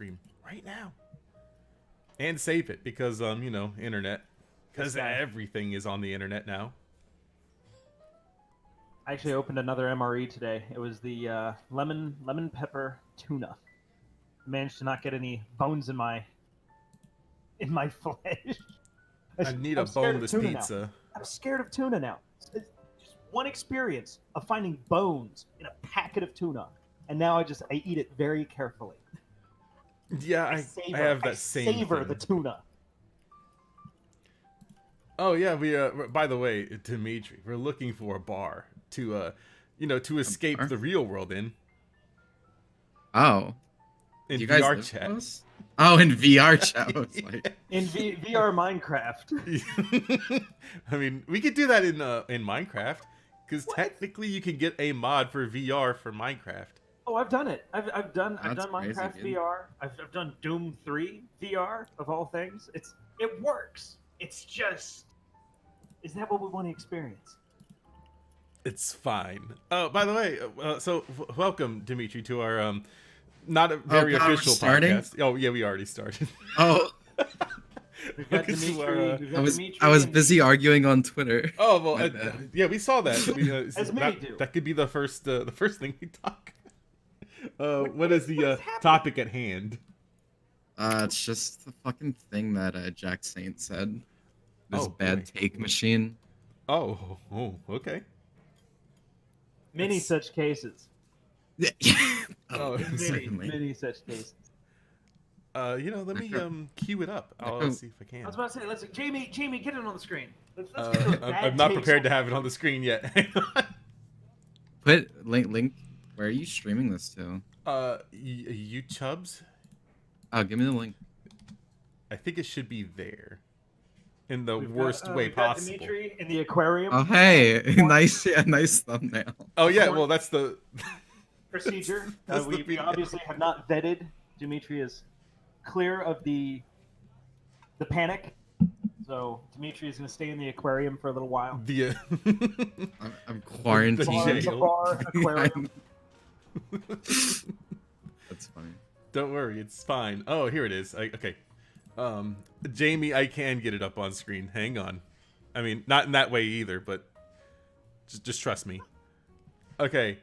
screen right now. And save it because, internet. Because everything is on the internet now. I actually opened another MRE today. It was the lemon pepper tuna. Managed to not get any bones in my flesh. I need a boneless pizza. I'm scared of tuna now. It's just one experience of finding bones in a packet of tuna, and now I eat it very carefully. Yeah, I have that same savor thing. the tuna. Oh yeah, we by the way, Dimitri, we're looking for a bar to to escape the real world in. Oh. In you guys VR chat. Close? Oh, in VR chat. Like... In VR Minecraft. I mean, we could do that in Minecraft, because technically you can get a mod for VR for Minecraft. Oh, I've done it. I've done Minecraft crazy, VR. I've done Doom 3 VR of all things. It works. It's just, is that what we want to experience? It's fine. Oh, by the way, welcome, Dimitri, to our not a very official podcast. Oh yeah, we already started. Oh. We've got Dimitri. I was busy arguing on Twitter. Oh well, yeah, we saw that. As many do. That could be the first thing we talk. What is the topic at hand? It's just the fucking thing that Jack Saint said. This bad take machine. Oh, okay. Many such cases. Certainly. Many such cases. Let me cue it up. I'll see if I can. I was about to say, let's Jamie, get it on the screen. Let's get those bad I'm not takes prepared to have it on the screen yet. Put link. Where are you streaming this to? You chubs. Oh, give me the link. I think it should be there. In the worst way possible. Dimitri in the aquarium. Oh, hey, nice thumbnail. Oh yeah, well that's the procedure. We obviously have not vetted. Dimitri is clear of the panic, so Dimitri is going to stay in the aquarium for a little while. I'm quarantined. The bar aquarium. That's funny. Don't worry, it's fine. Oh, here it is. Okay. Jamie, I can get it up on screen. Hang on. I mean, not in that way either, but just trust me. Okay.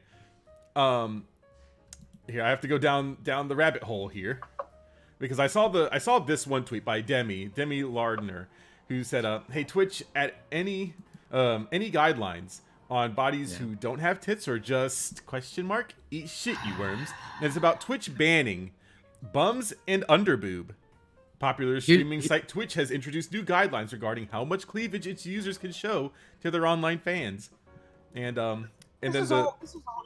Here I have to go down the rabbit hole here, because I saw this one tweet by Demi Lardner, who said, "Hey Twitch, at any guidelines on bodies who don't have tits or just ? Eat shit, you worms." And it's about Twitch banning bums and underboob. Popular streaming site Twitch has introduced new guidelines regarding how much cleavage its users can show to their online fans. And this is all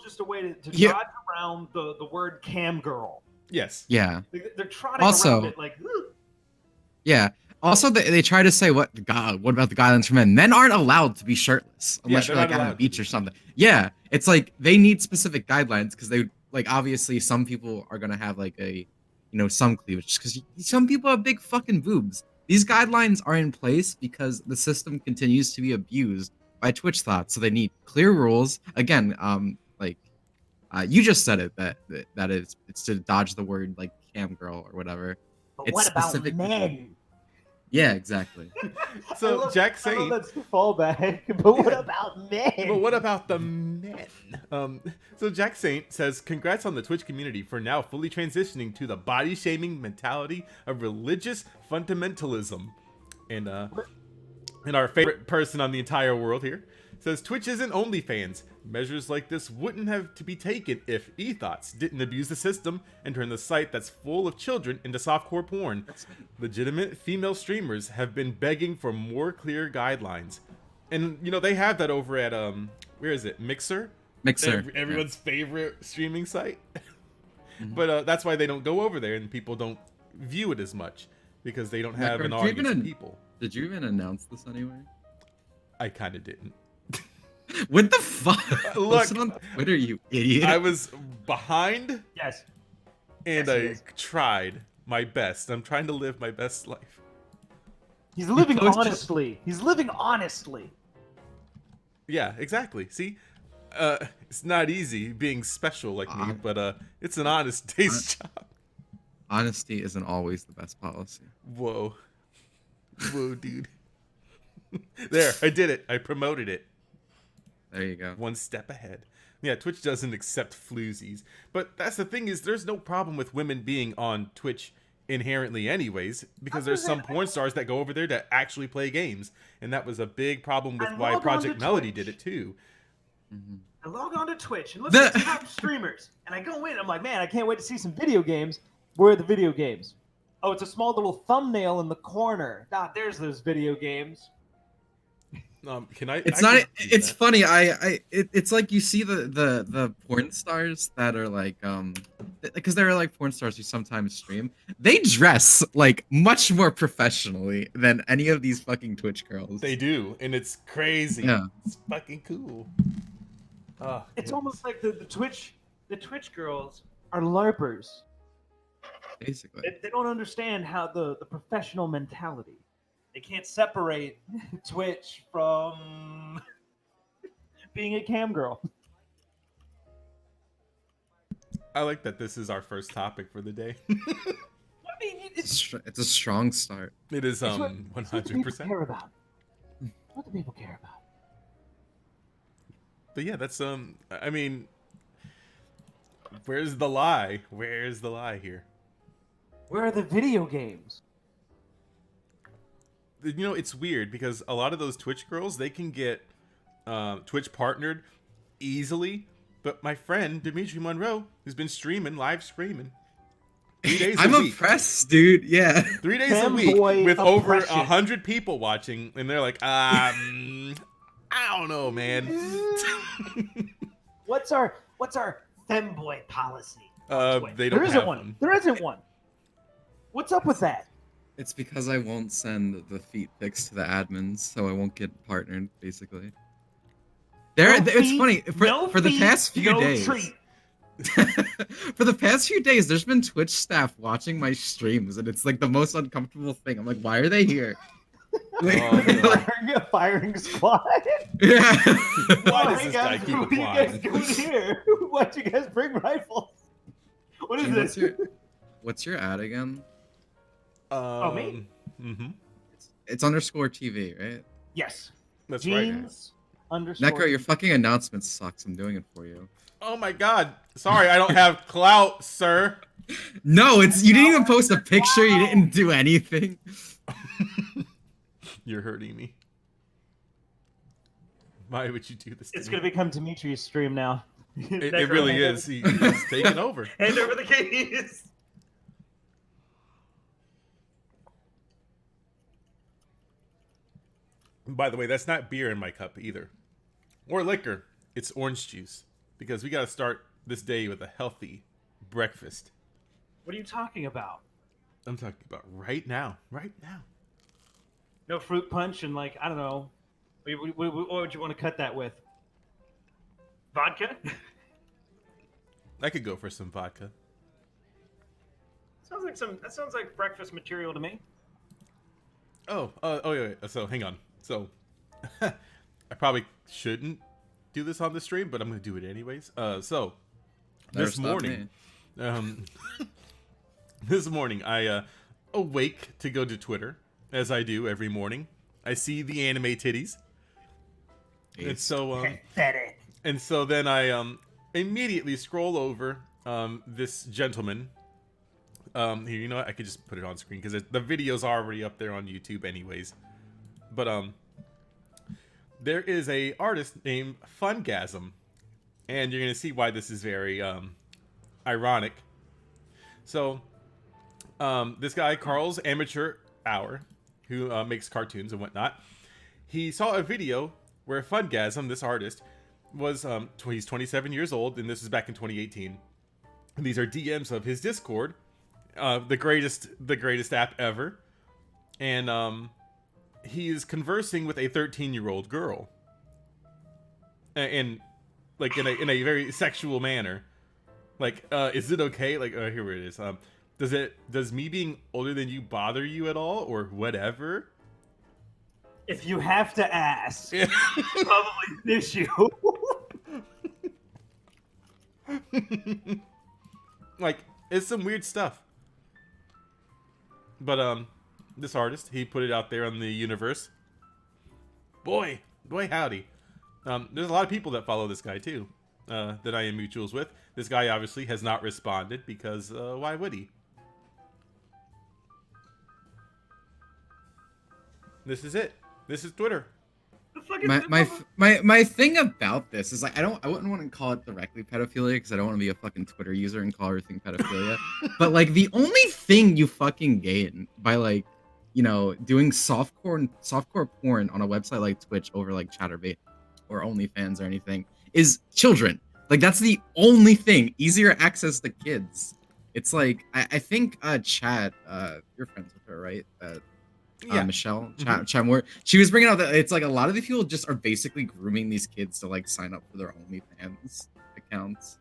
just a way to dodge around the word cam girl. Yes. Yeah. They're trotting around it like. Ugh. Yeah. Also, they try to say what about the guidelines for men? Men aren't allowed to be shirtless unless you're like on the beach or something. Yeah. It's like they need specific guidelines because they obviously some people are gonna have like a some cleavage because some people have big fucking boobs. These guidelines are in place because the system continues to be abused by Twitch thoughts. So they need clear rules. Again, you just said it that it's to dodge the word like cam girl or whatever. But what about men? Yeah, exactly. So Jack Saint. I love that's the fallback. But what about men? But what about the men? So Jack Saint says, "Congrats on the Twitch community for now fully transitioning to the body shaming mentality of religious fundamentalism." And our favorite person on the entire world here says, "Twitch isn't OnlyFans. Measures like this wouldn't have to be taken if eThoughts didn't abuse the system and turn the site that's full of children into softcore porn. Legitimate female streamers have been begging for more clear guidelines." And they have that over at where is it? Mixer. Everyone's favorite streaming site. Mm-hmm. But that's why they don't go over there and people don't view it as much because they don't have an audience of people. Did you even announce this anyway? I kind of didn't. What the fuck? Look, on Twitter, you idiot. I was behind. Yes. And I tried my best. I'm trying to live my best life. He's living honestly. He's living honestly. Yeah, exactly. See? It's not easy being special like me, but it's an honest day's job. Honesty isn't always the best policy. Whoa. Whoa, dude. There, I did it. I promoted it. There you go. One step ahead. Yeah, Twitch doesn't accept floozies. But that's the thing is, there's no problem with women being on Twitch inherently anyways, because there's some porn stars that go over there to actually play games. And that was a big problem with why Project Melody did it too. Mm-hmm. I log on to Twitch and look at the top streamers. And I go in, I'm like, man, I can't wait to see some video games. Where are the video games? Oh, it's a small little thumbnail in the corner. Ah, there's those video games. Can I? It's not. It's funny. It's like you see the porn stars that are like because there are like porn stars who sometimes stream. They dress like much more professionally than any of these fucking Twitch girls. They do, and it's crazy. Yeah, it's fucking cool. Oh, it's almost like the Twitch girls are LARPers. Basically, They don't understand how the professional mentality. They can't separate Twitch from being a cam girl. I like that this is our first topic for the day. I mean, it's a strong start. It is 100%. What do people care about? What do people care about? But yeah, that's I mean, where's the lie? Where's the lie here? Where are the video games? You know, it's weird because a lot of those Twitch girls, they can get Twitch partnered easily. But my friend Dimitri Monroe, who's been live streaming 3 days a week. I'm impressed, dude. Yeah, 3 days a week with over 100 people watching, and they're like, I don't know, man. What's our femboy policy? They don't have one. There isn't one. What's up with that? it's because I won't send the feet pics to the admins, so I won't get partnered. Basically, it's funny for the past few days. For the past few days, there's been Twitch staff watching my streams, and it's like the most uncomfortable thing. I'm like, why are they here? Firing squad. Yeah. Why does this guy keep applying? What are you guys doing here? Why'd you guys bring rifles? What is this? What's your ad again? Me? Mm-hmm. It's underscore TV, right? Yes. That's Jeans right. Underscore. Necro, your fucking announcement sucks. I'm doing it for you. Oh my god. Sorry, I don't have clout, sir. No, you didn't even post a picture. You didn't do anything. You're hurting me. Why would you do this to It's me? going to become Dimitri's stream now. It really is. He's taking over. Hand over the keys. By the way, that's not beer in my cup either. Or liquor. It's orange juice. Because we got to start this day with a healthy breakfast. What are you talking about? I'm talking about right now. Right now. No fruit punch and, like, I don't know. What would you want to cut that with? Vodka? I could go for some vodka. That sounds like breakfast material to me. Oh, wait. So hang on. So I probably shouldn't do this on the stream, but I'm going to do it anyways. So this morning, this morning I awake to go to Twitter, as I do every morning. I see the anime titties. And so then I immediately scroll over this gentleman. Here, you know what? I could just put it on screen because the video's already up there on YouTube anyways. But there is a artist named Fungasm, and you're gonna see why this is very ironic. So this guy, Carl's Amateur Hour, who makes cartoons and whatnot, he saw a video where Fungasm, this artist, was he's 27 years old, and this is back in 2018. And these are DMs of his Discord, the greatest app ever, and he is conversing with a 13-year-old girl, and like in a very sexual manner. Like, is it okay? Like, here it is. Does me being older than you bother you at all, or whatever? If you have to ask, it's probably an issue. Like, it's some weird stuff. But this artist, he put it out there on the universe. Boy howdy. There's a lot of people that follow this guy too, that I am mutuals with. This guy obviously has not responded because why would he? This is it. This is Twitter. My thing about this is like I wouldn't want to call it directly pedophilia because I don't want to be a fucking Twitter user and call everything pedophilia. But like the only thing you fucking gain by like, you know, doing softcore porn on a website like Twitch over like Chatterbait or OnlyFans or anything is children. Like that's the only thing. Easier access to kids. It's like I think Chad, you're friends with her, right? Yeah. Michelle, Chad Moore. She was bringing out that it's like a lot of the people just are basically grooming these kids to like sign up for their OnlyFans accounts.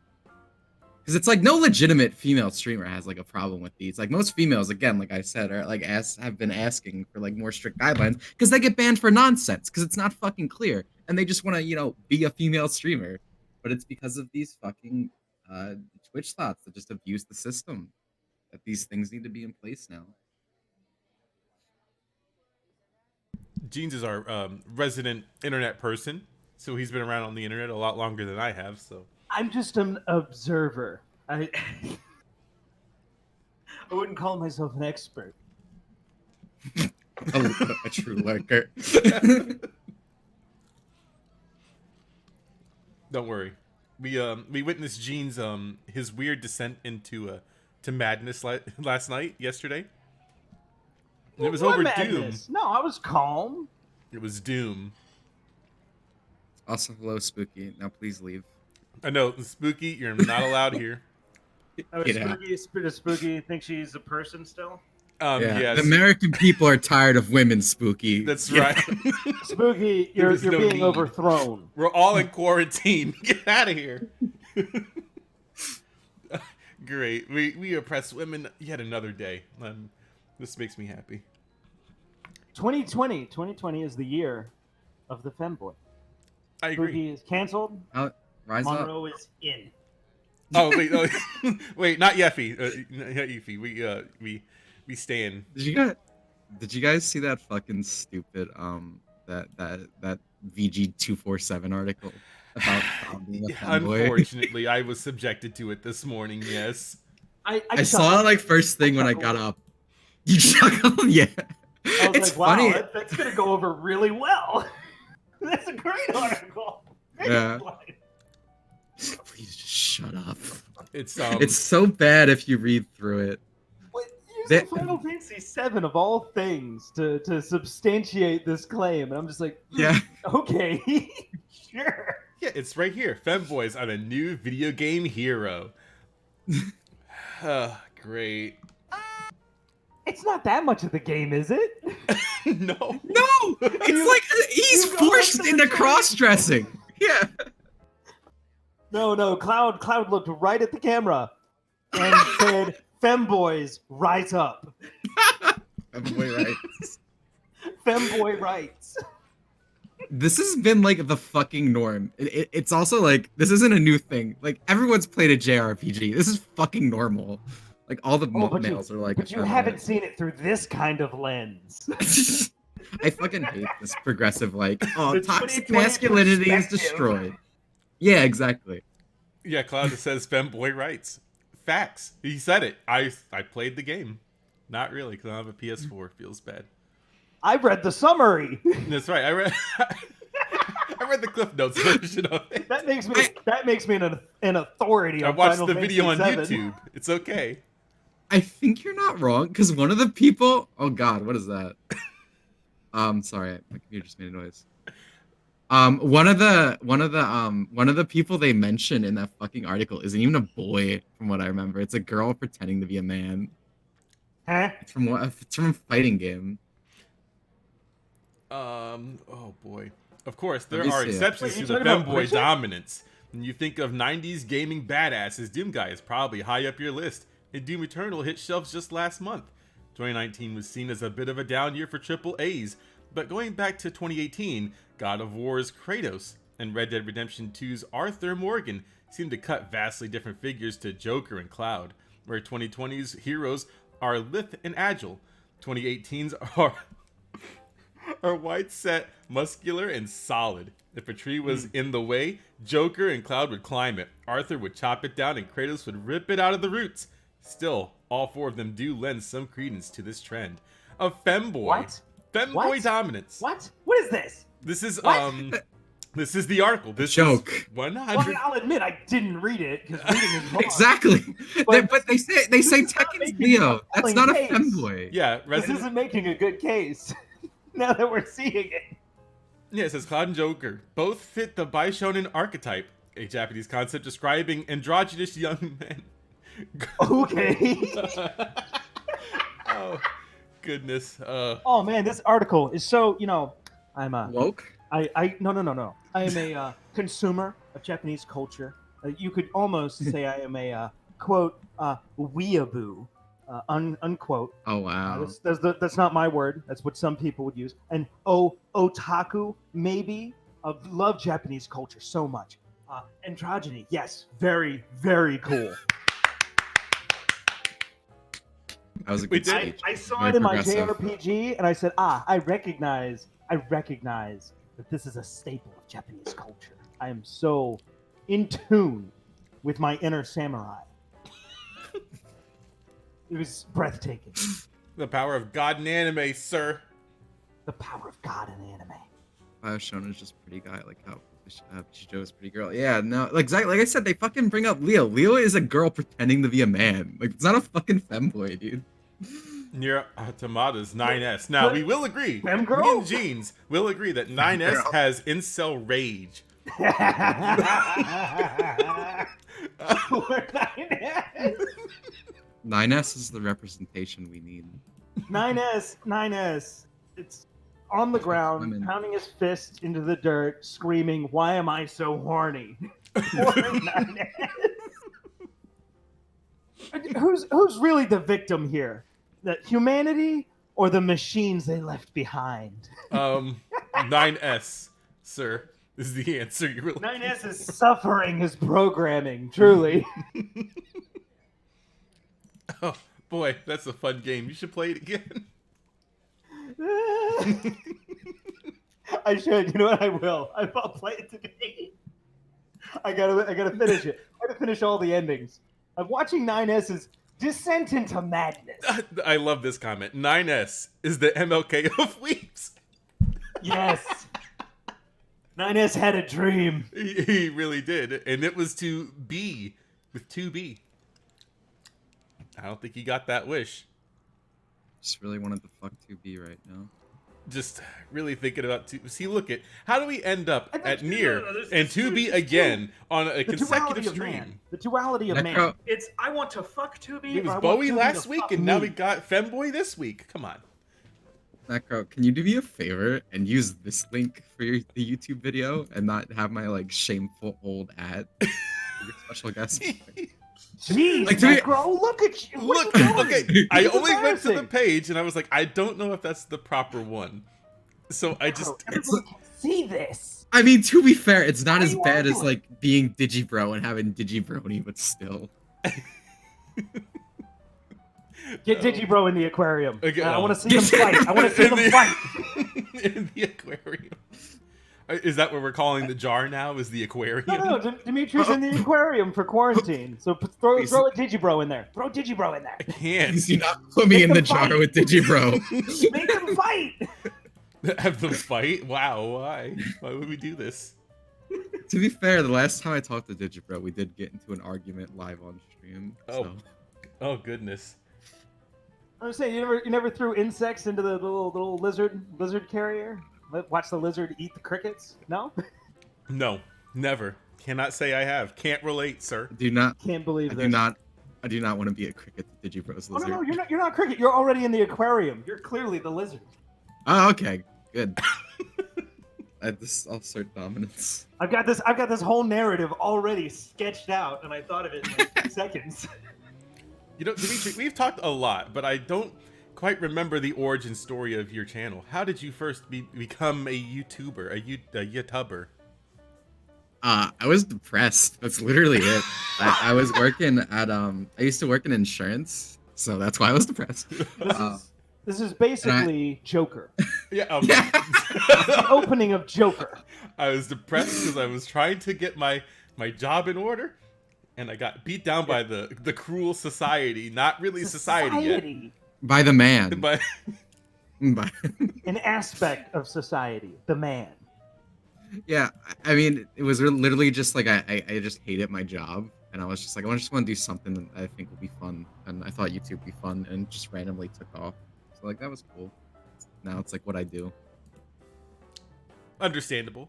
Because it's like no legitimate female streamer has like a problem with these. Like most females, again, like I said, are like have been asking for like more strict guidelines because they get banned for nonsense because it's not fucking clear and they just want to, you know, be a female streamer. But it's because of these fucking Twitch thoughts that just abuse the system that these things need to be in place now. Jeans is our resident internet person, so he's been around on the internet a lot longer than I have. So I'm just an observer. I wouldn't call myself an expert. A true lurker. Don't worry, we witnessed Jeans his weird descent into to madness yesterday. And it was over madness? Doom. No, I was calm. It was Doom. Also, hello, Spooky. Now please leave. I know, Spooky, you're not allowed here. Oh, Spooky think she's a person still? Yeah. The American people are tired of women, Spooky. That's right. Spooky, you're being overthrown. We're all in quarantine. Get out of here. Great. We oppress women yet another day. This makes me happy. 2020 is the year of the Femboy. I agree. Spooky is canceled. Monroe is in. Oh wait, not Yeffy. Not Yeffy. We stand. Did you guys see that fucking stupid that VG247 article about being a Femboy? Unfortunately, I was subjected to it this morning. Yes. I saw it like first thing when I got up. You chuckled? Yeah. I was it's like, wow, funny. That's going to go over really well. That's a great article. Yeah. Please just shut up. It's so bad if you read through it. Using Final Fantasy VII of all things to substantiate this claim, and I'm just like, yeah, okay, sure. Yeah, it's right here. Femboys are the new video game hero. Great. It's not that much of the game, is it? No. It's like he's forced into cross-dressing. Yeah. No. Cloud looked right at the camera and said, "Femboys, rise up." Femboy rights. Femboy rights. This has been like the fucking norm. It's also like this isn't a new thing. Like everyone's played a JRPG. This is fucking normal. Like all the males are like. But you haven't seen it through this kind of lens. I fucking hate this progressive like. Oh, toxic masculinity is destroyed. Yeah, exactly. Yeah, Cloud says Femboy rights. Facts. He said it. I played the game. Not really, because I don't have a PS4. Feels bad. I read the summary. That's right. I read the Cliff Notes version of it. That makes me an authority. I watched the video on YouTube. It's okay. I think you're not wrong, because one of the people. Oh God, what is that? Sorry, my computer just made a noise. One of the people they mentioned in that fucking article isn't even a boy, from what I remember. It's a girl pretending to be a man. Huh? It's from a fighting game. Oh boy. Of course, there are exceptions to the femboy dominance. When you think of 90s gaming badasses, Doom Guy is probably high up your list. And Doom Eternal hit shelves just last month. 2019 was seen as a bit of a down year for AAAs, but going back to 2018, God of War's Kratos and Red Dead Redemption 2's Arthur Morgan seemed to cut vastly different figures to Joker and Cloud, where 2020's heroes are lithe and agile. 2018s are wide set, muscular, and solid. If a tree was in the way, Joker and Cloud would climb it. Arthur would chop it down, and Kratos would rip it out of the roots. Still, all four of them do lend some credence to this trend of femboy. What? Femboy dominance. What? What is this? This is What? This is the article. This Joke. is 100. Well, I'll admit I didn't read it because reading is hard. Exactly. But they say Tekken's Leo. That's not a case. femboy. Yeah, This isn't making a good case. Now that we're seeing it. Yeah, it says Cloud and Joker both fit the Bishonen archetype, a Japanese concept describing androgynous young men. Okay. Oh, goodness. Oh man, this article is so, I'm a Woke? no. I am a consumer of Japanese culture. You could almost say I am a quote weeaboo, unquote. Oh wow. That's not my word. That's what some people would use. And otaku, maybe. Love Japanese culture so much. Androgyny, yes, very, very cool. That was a good did. speech. I saw Very it in my progressive. JRPG, and I said, I recognize that this is a staple of Japanese culture. I am so in tune with my inner samurai. It was breathtaking. The power of God in anime, sir. The power of God in anime. Bioshonen is just a pretty guy, like how Chijo is a pretty girl. Yeah, no, like exactly like I said, they fucking bring up Leo. Leo is a girl pretending to be a man. Like it's not a fucking femboy, dude. Near Automata's 9S. Now, we will agree. Fem girl? Me and Jeans will agree that 9S has incel rage. 9S is the representation we need. 9S. It's on the ground, Women. pounding his fist into the dirt, screaming, "Why am I so horny?" Poor 9S. Who's really the victim here? The humanity or the machines they left behind? 9S, sir, is the answer. You really 9S is suffering his programming, truly. Oh boy, that's a fun game. You should play it again. I should. You know what? I will. I'll play it today. I gotta finish it. I gotta finish all the endings. I'm watching 9S's descent into madness. I love this comment. 9S is the MLK of weeps. Yes. 9S had a dream. He really did, and it was to be with 2B. I don't think he got that wish. Just really wanted to fuck 2B right now. Just really thinking about see, look at how do we end up at Nier there's and 2B again on a consecutive stream? The duality of man. Necro- It's I want to fuck 2B. It was or I want Bowie 2B last to week, fuck and now me. we got Femboy this week. Come on. Necro, can you do me a favor and use this link for the YouTube video and not have my like shameful old ad for your special guest? Jeez, Like, to me- Necro, look at you. What Look, are you doing? okay, I It's only went to the embarrassing. page and I was like, I don't know if that's the proper one. So I just Necro, everyone can see this. I mean, to be fair, it's not What as are you bad as arguing? like being Digibro and having Digibrony, but still. Get Digibro in the aquarium. Okay, I no. want to see them fight. I want to see them fight. in the aquarium. Is that what we're calling the jar now? Is the aquarium? No, Dimitri's in the aquarium for quarantine. So throw a Digibro in there. Throw Digibro in there. I can't. Please do not put me Make in the them jar fight. with Digibro. Make them fight. Have them fight? Wow, why? Why would we do this? To be fair, the last time I talked to Digibro, we did get into an argument live on stream. Oh. So. Oh goodness. I'm saying you never threw insects into the little lizard carrier. Watch the lizard eat the crickets. No, No, never. Cannot say I have. Can't relate, sir. Do not. can't believe I this. do not want to be a cricket to Digibro's Oh, lizard. no, you're not cricket. You're already in the aquarium. You're clearly the lizard. Oh, okay, good. I'll assert dominance. I've got this whole narrative already sketched out, and I thought of it in like 2 seconds. You know, Dimitri, we've talked a lot, but I don't quite remember the origin story of your channel. How did you first become a YouTuber, a YouTuber? I was depressed. That's literally it. I was working at I used to work in insurance, so that's why I was depressed. This is basically Joker. Yeah. The opening of Joker. I was depressed because I was trying to get my job in order, and I got beat down by the cruel society. Not really society yet. By the man. But an aspect of society, the man. Yeah, I mean, it was literally just like I just hated my job, and I was just like, I just want to do something that I think will be fun, and I thought YouTube would be fun, and it just randomly took off. So like that was cool. Now it's like what I do. Understandable.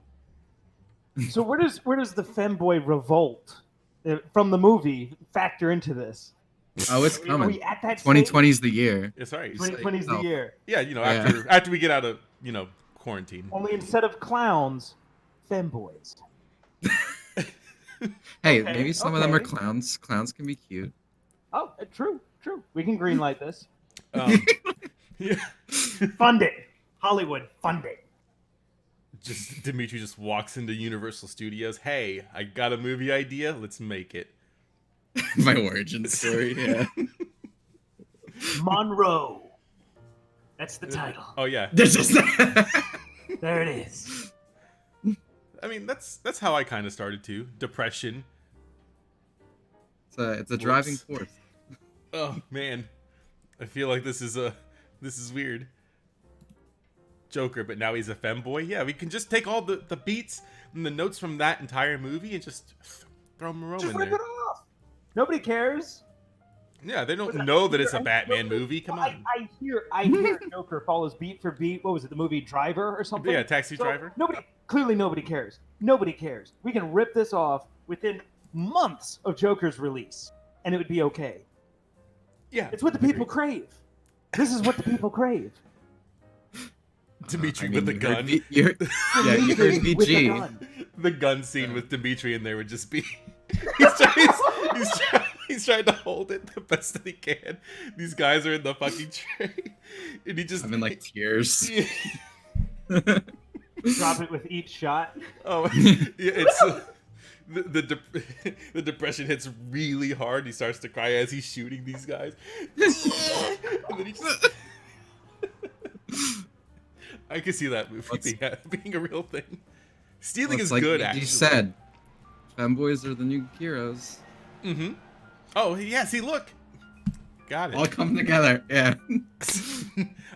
So where does the femboy revolt from the movie factor into this? Oh, it's coming. Are we at that 2020 is the year. It's right. 2020 is the year. Yeah, after we get out of quarantine. Only instead of clowns, femboys. Hey, maybe some of them are clowns. Clowns can be cute. Oh, true. We can greenlight this. Yeah. Fund it, Hollywood. Fund it. Dimitri just walks into Universal Studios. Hey, I got a movie idea. Let's make it. My origin story. Yeah. Monroe. That's the title. Oh yeah. There it is. I mean, that's how I kind of started too. Depression. It's a driving force. Oh man, I feel like this is weird. Joker, but now he's a femboy. Yeah, we can just take all the beats and the notes from that entire movie and just throw Monroe in there. Rip it off. Nobody cares. Yeah, they don't know that it's a Batman movie. Come on. I hear Joker follows beat for beat. What was it? The movie Driver or something? Yeah, Taxi Driver. Nobody cares. Nobody cares. We can rip this off within months of Joker's release, and it would be okay. Yeah, it's what the people crave. This is what the people crave. Dimitri with the gun. You heard BG. The gun scene with Dimitri in there would just be. He's trying to hold it the best that he can. These guys are in the fucking tray, and he just. I'm in like tears. Drop it with each shot. Oh, yeah, it's the depression hits really hard. He starts to cry as he's shooting these guys, and then he just. I can see that movie being a real thing. Stealing is like good, actually. You said, femboys are the new heroes. Mm-hmm. Oh, yeah, see, look. Got it. All come together, yeah.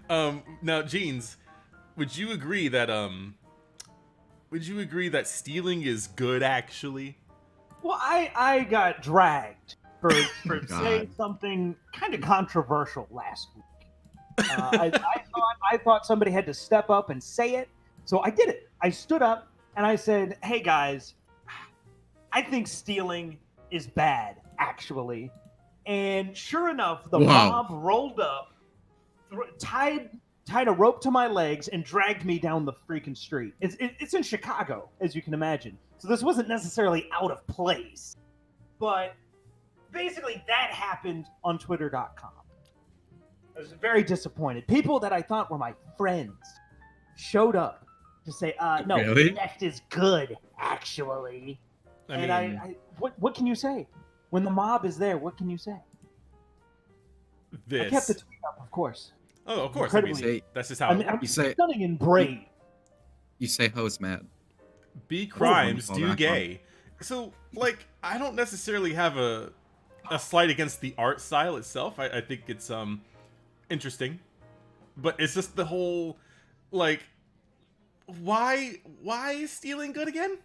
Now, Jeans, would you agree that stealing is good, actually? Well, I got dragged for saying something kind of controversial last week. I thought somebody had to step up and say it, so I did it. I stood up and I said, "Hey guys, I think stealing is bad, actually." And sure enough, the mob rolled up, tied a rope to my legs, and dragged me down the freaking street. It's in Chicago, as you can imagine, so this wasn't necessarily out of place, but basically that happened on Twitter.com. I was very disappointed. People that I thought were my friends showed up to say, "No, really? Left is good, actually." What can you say when the mob is there? What can you say? I kept the tweet up, of course. Oh, of course. That's just how I'm stunning and brave. You say hoes mad. Be crimes, do gay. So, like, I don't necessarily have a slight against the art style itself. I think it's interesting, but it's just the whole, like, why is stealing good again?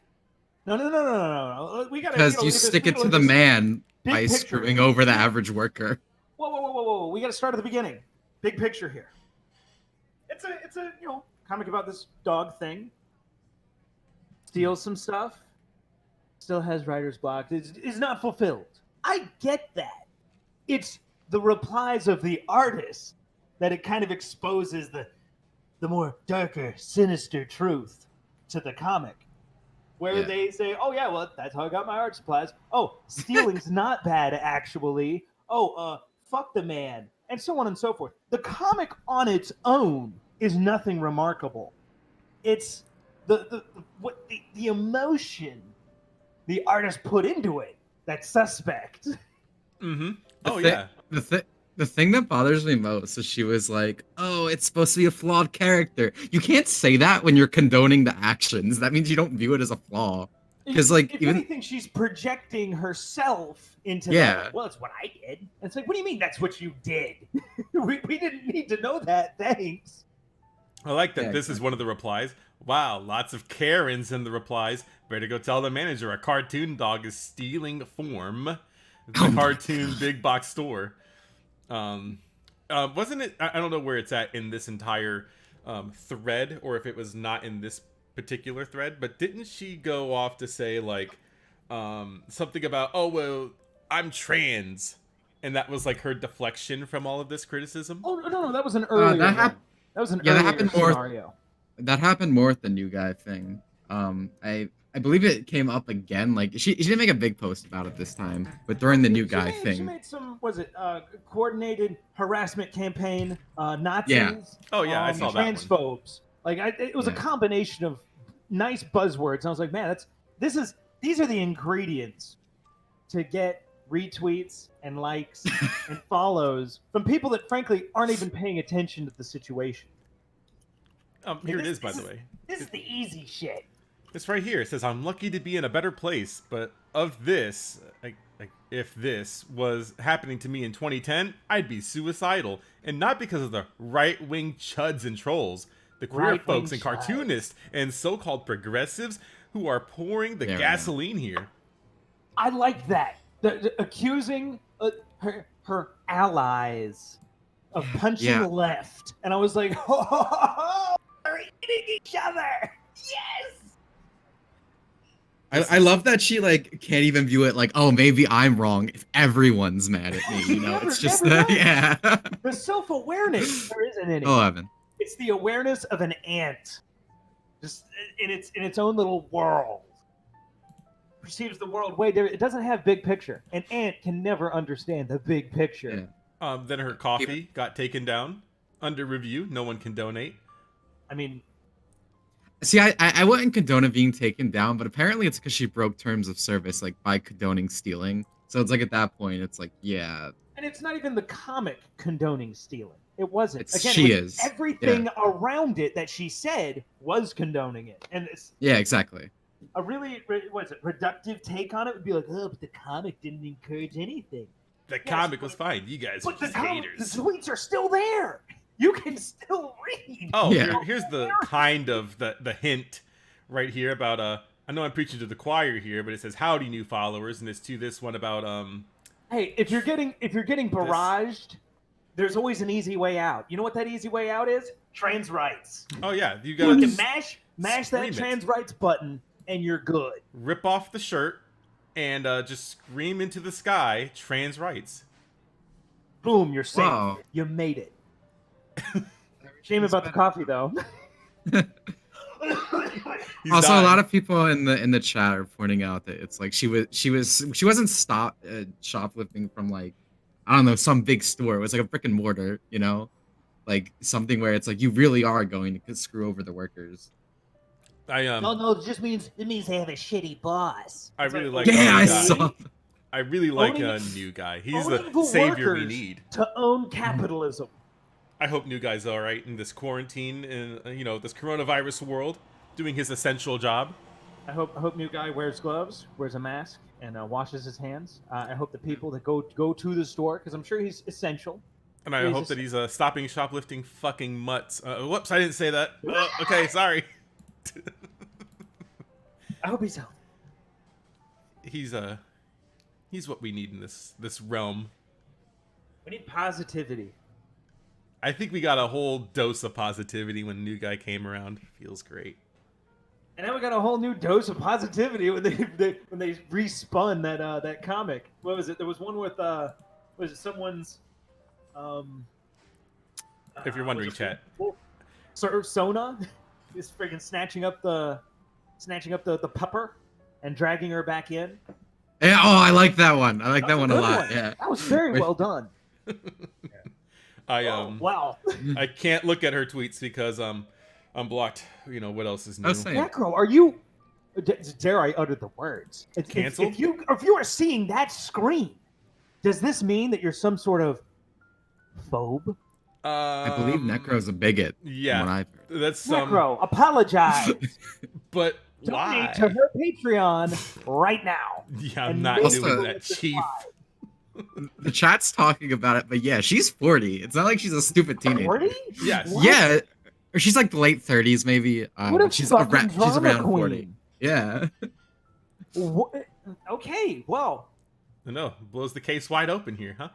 No. Because you stick it to the man by screwing over the average worker. Whoa. We got to start at the beginning. Big picture here. It's a comic about this dog thing. Steals some stuff. Still has writer's block. Is not fulfilled. I get that. It's the replies of the artist that it kind of exposes the more darker, sinister truth to the comic. Where they say, "Oh yeah, well, that's how I got my art supplies. Oh, stealing's not bad, actually. Oh, fuck the man," and so on and so forth. The comic on its own is nothing remarkable. It's the emotion the artist put into it that's suspect. Mm-hmm. Oh yeah. The thing that bothers me most is she was like, "Oh, it's supposed to be a flawed character." You can't say that when you're condoning the actions. That means you don't view it as a flaw. Because like if even anything, she's projecting herself into yeah, that. Well, it's what I did. And it's like, what do you mean that's what you did? we didn't need to know that. Thanks. I like that Yeah, this is one of the replies. Wow, lots of Karens in the replies. Better go tell the manager a cartoon dog is stealing form. The Oh my cartoon big box store. Wasn't it? I don't know where it's at in this entire thread, or if it was not in this particular thread. But didn't she go off to say like something about, oh well, I'm trans, and that was like her deflection from all of this criticism? Oh no, that was an earlier one. That was an earlier that happened more. scenario. That happened more with the new guy thing. I believe it came up again. Like she didn't make a big post about it this time, but during the new guy thing, she made some coordinated harassment campaign, Nazis. Yeah. Oh yeah, I saw that one. Transphobes. Like it was a combination of nice buzzwords. I was like, man, these are the ingredients to get retweets and likes and follows from people that frankly aren't even paying attention to the situation. Here it is, by the way. This is the easy shit. It's right here. It says, I'm lucky to be in a better place, but of this, if this was happening to me in 2010, I'd be suicidal. And not because of the right-wing chuds and trolls, the queer folks and cartoonists and so-called progressives who are pouring the gasoline here. I like that. The accusing her allies of punching left. And I was like, oh, they're eating each other. Yes! I love that she like can't even view it like, oh, maybe I'm wrong if everyone's mad at me. You know, it's just the The self-awareness, there isn't any. Oh, Evan. It's the awareness of an ant, just in its own little world. Perceives the world way different. It doesn't have big picture. An ant can never understand the big picture. Yeah. Then her coffee got taken down under review. No one can donate. I mean, see, I wouldn't condone it being taken down, but apparently it's because she broke terms of service, like by condoning stealing. So it's like at that point, it's like, yeah. And it's not even the comic condoning stealing. It wasn't. Everything around it that she said was condoning it, and it's exactly. A really reductive take on it would be like, oh, but the comic didn't encourage anything. The comic was fine. You guys are just haters. The tweets are still there. You can still read. Oh, here's the kind of the hint right here about I know I'm preaching to the choir here, but it says howdy new followers, and it's to this one about hey, if you're getting barraged, there's always an easy way out. You know what that easy way out is? Trans rights. Oh yeah, you gotta can mash that trans rights button and you're good. Rip off the shirt and just scream into the sky, trans rights. Boom, you're safe. Wow. You made it. Shame about the coffee though. Also, dying. A lot of people in the chat are pointing out that it's like she wasn't shoplifting from like, I don't know, some big store. It was like a brick and mortar, you know, like something where it's like you really are going to screw over the workers. No, it means they have a shitty boss. I really like. I saw. I really like a new guy. He's the savior we need to own capitalism. I hope new guy's all right in this quarantine and this coronavirus world, doing his essential job. I hope new guy wears gloves, wears a mask, and washes his hands. I hope the people that go to the store, because I'm sure he's essential. And I hope that he's stopping shoplifting fucking mutts. Whoops, I didn't say that. Okay, sorry. I hope he's healthy. He's what we need in this realm. We need positivity. I think we got a whole dose of positivity when new guy came around. Feels great. And now we got a whole new dose of positivity when they respun that comic. What was it? There was one with was it someone's if you're wondering, chat. Sona is freaking snatching up the pupper and dragging her back in. Yeah, I like that one. I like that one a lot. Yeah. That was very well done. Wow. I can't look at her tweets because I'm blocked. What else is new? Necro, are you? Dare I utter the words? Cancelled? If you are seeing that screen, does this mean that you're some sort of phobe? I believe Necro's a bigot. Yeah, from what I've heard. that's Necro, apologize. but Donate why? to her Patreon right now. Yeah, I'm And not maybe doing we'll that, let this Chief. slide. The chat's talking about it, but yeah, she's 40. It's not like she's a stupid teenager. 40? Yes. What? Yeah, or she's like the late 30s maybe. What a But she's fucking she's drama around queen. 40. Yeah. Okay, well, No, blows the case wide open here, huh?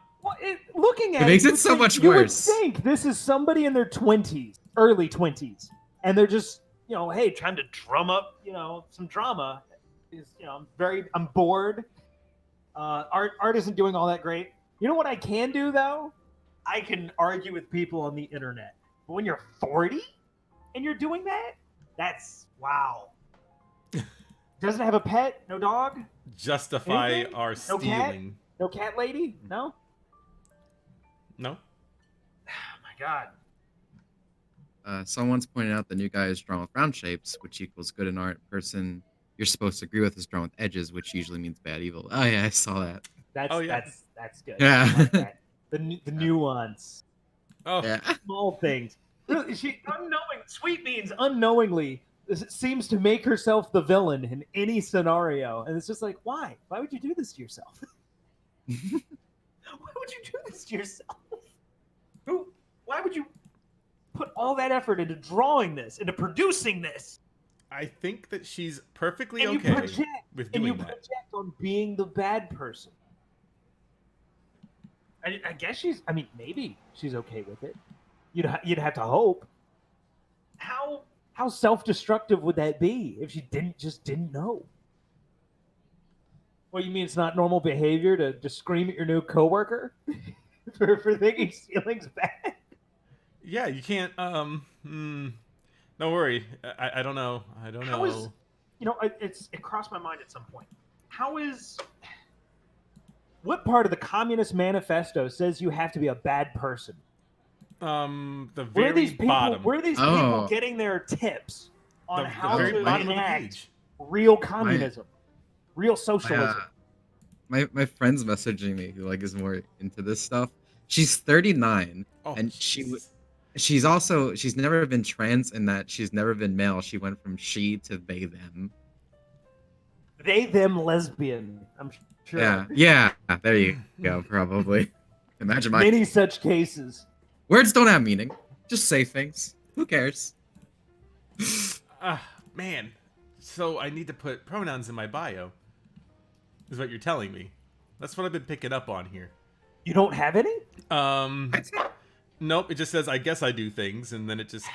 looking at It makes you it so would much think- you worse. would think this is somebody in their 20s, early 20s, and they're just, hey, trying to drum up, some drama. I'm bored. Art isn't doing all that great. You know what I can do though? I can argue with people on the internet. But when you're 40 and you're doing that, that's wow. Doesn't have a pet, no dog, Justify Anything? our No cat? stealing. no cat lady, no. No? Oh my god. Someone's pointed out the new guy is drawn with round shapes, which equals good in art. Person you're supposed to agree with is drawn with edges, which usually means bad evil. Oh yeah, I saw that. That's Oh, yeah. that's good. Yeah. I like that. The nuance, Oh, Yeah. small things. Really, Sweet Beans unknowingly seems to make herself the villain in any scenario, and it's just like, why? Why would you do this to yourself? Why would you do this to yourself? Why would you put all that effort into drawing this, into producing this? I think that she's perfectly And okay you project, with and you doing that. project on being the bad person. I guess maybe she's okay with it. You'd have to hope. How self-destructive would that be if she didn't know? Well, you mean it's not normal behavior to scream at your new coworker for thinking stealing's bad? Yeah, you can't. Don't worry. I don't know. I don't How know. is it crossed my mind at some point. What part of the Communist Manifesto says you have to be a bad person? The Where are very these people? bottom. Where are these people getting their tips on The how very to bottom of the enact page. real communism, real socialism? My friend's messaging me who is more into this stuff. She's 39 Oh, and Jesus. she's never been trans in that she's never been male. She went from she to they them. They them lesbian. I'm sure. Yeah. There you go. Probably. Imagine my Many such cases. words don't have meaning. Just say things. Who cares? Man. So I need to put pronouns in my bio. Is what you're telling me. That's what I've been picking up on here. You don't have any? Nope. It just says I guess I do things, and then it just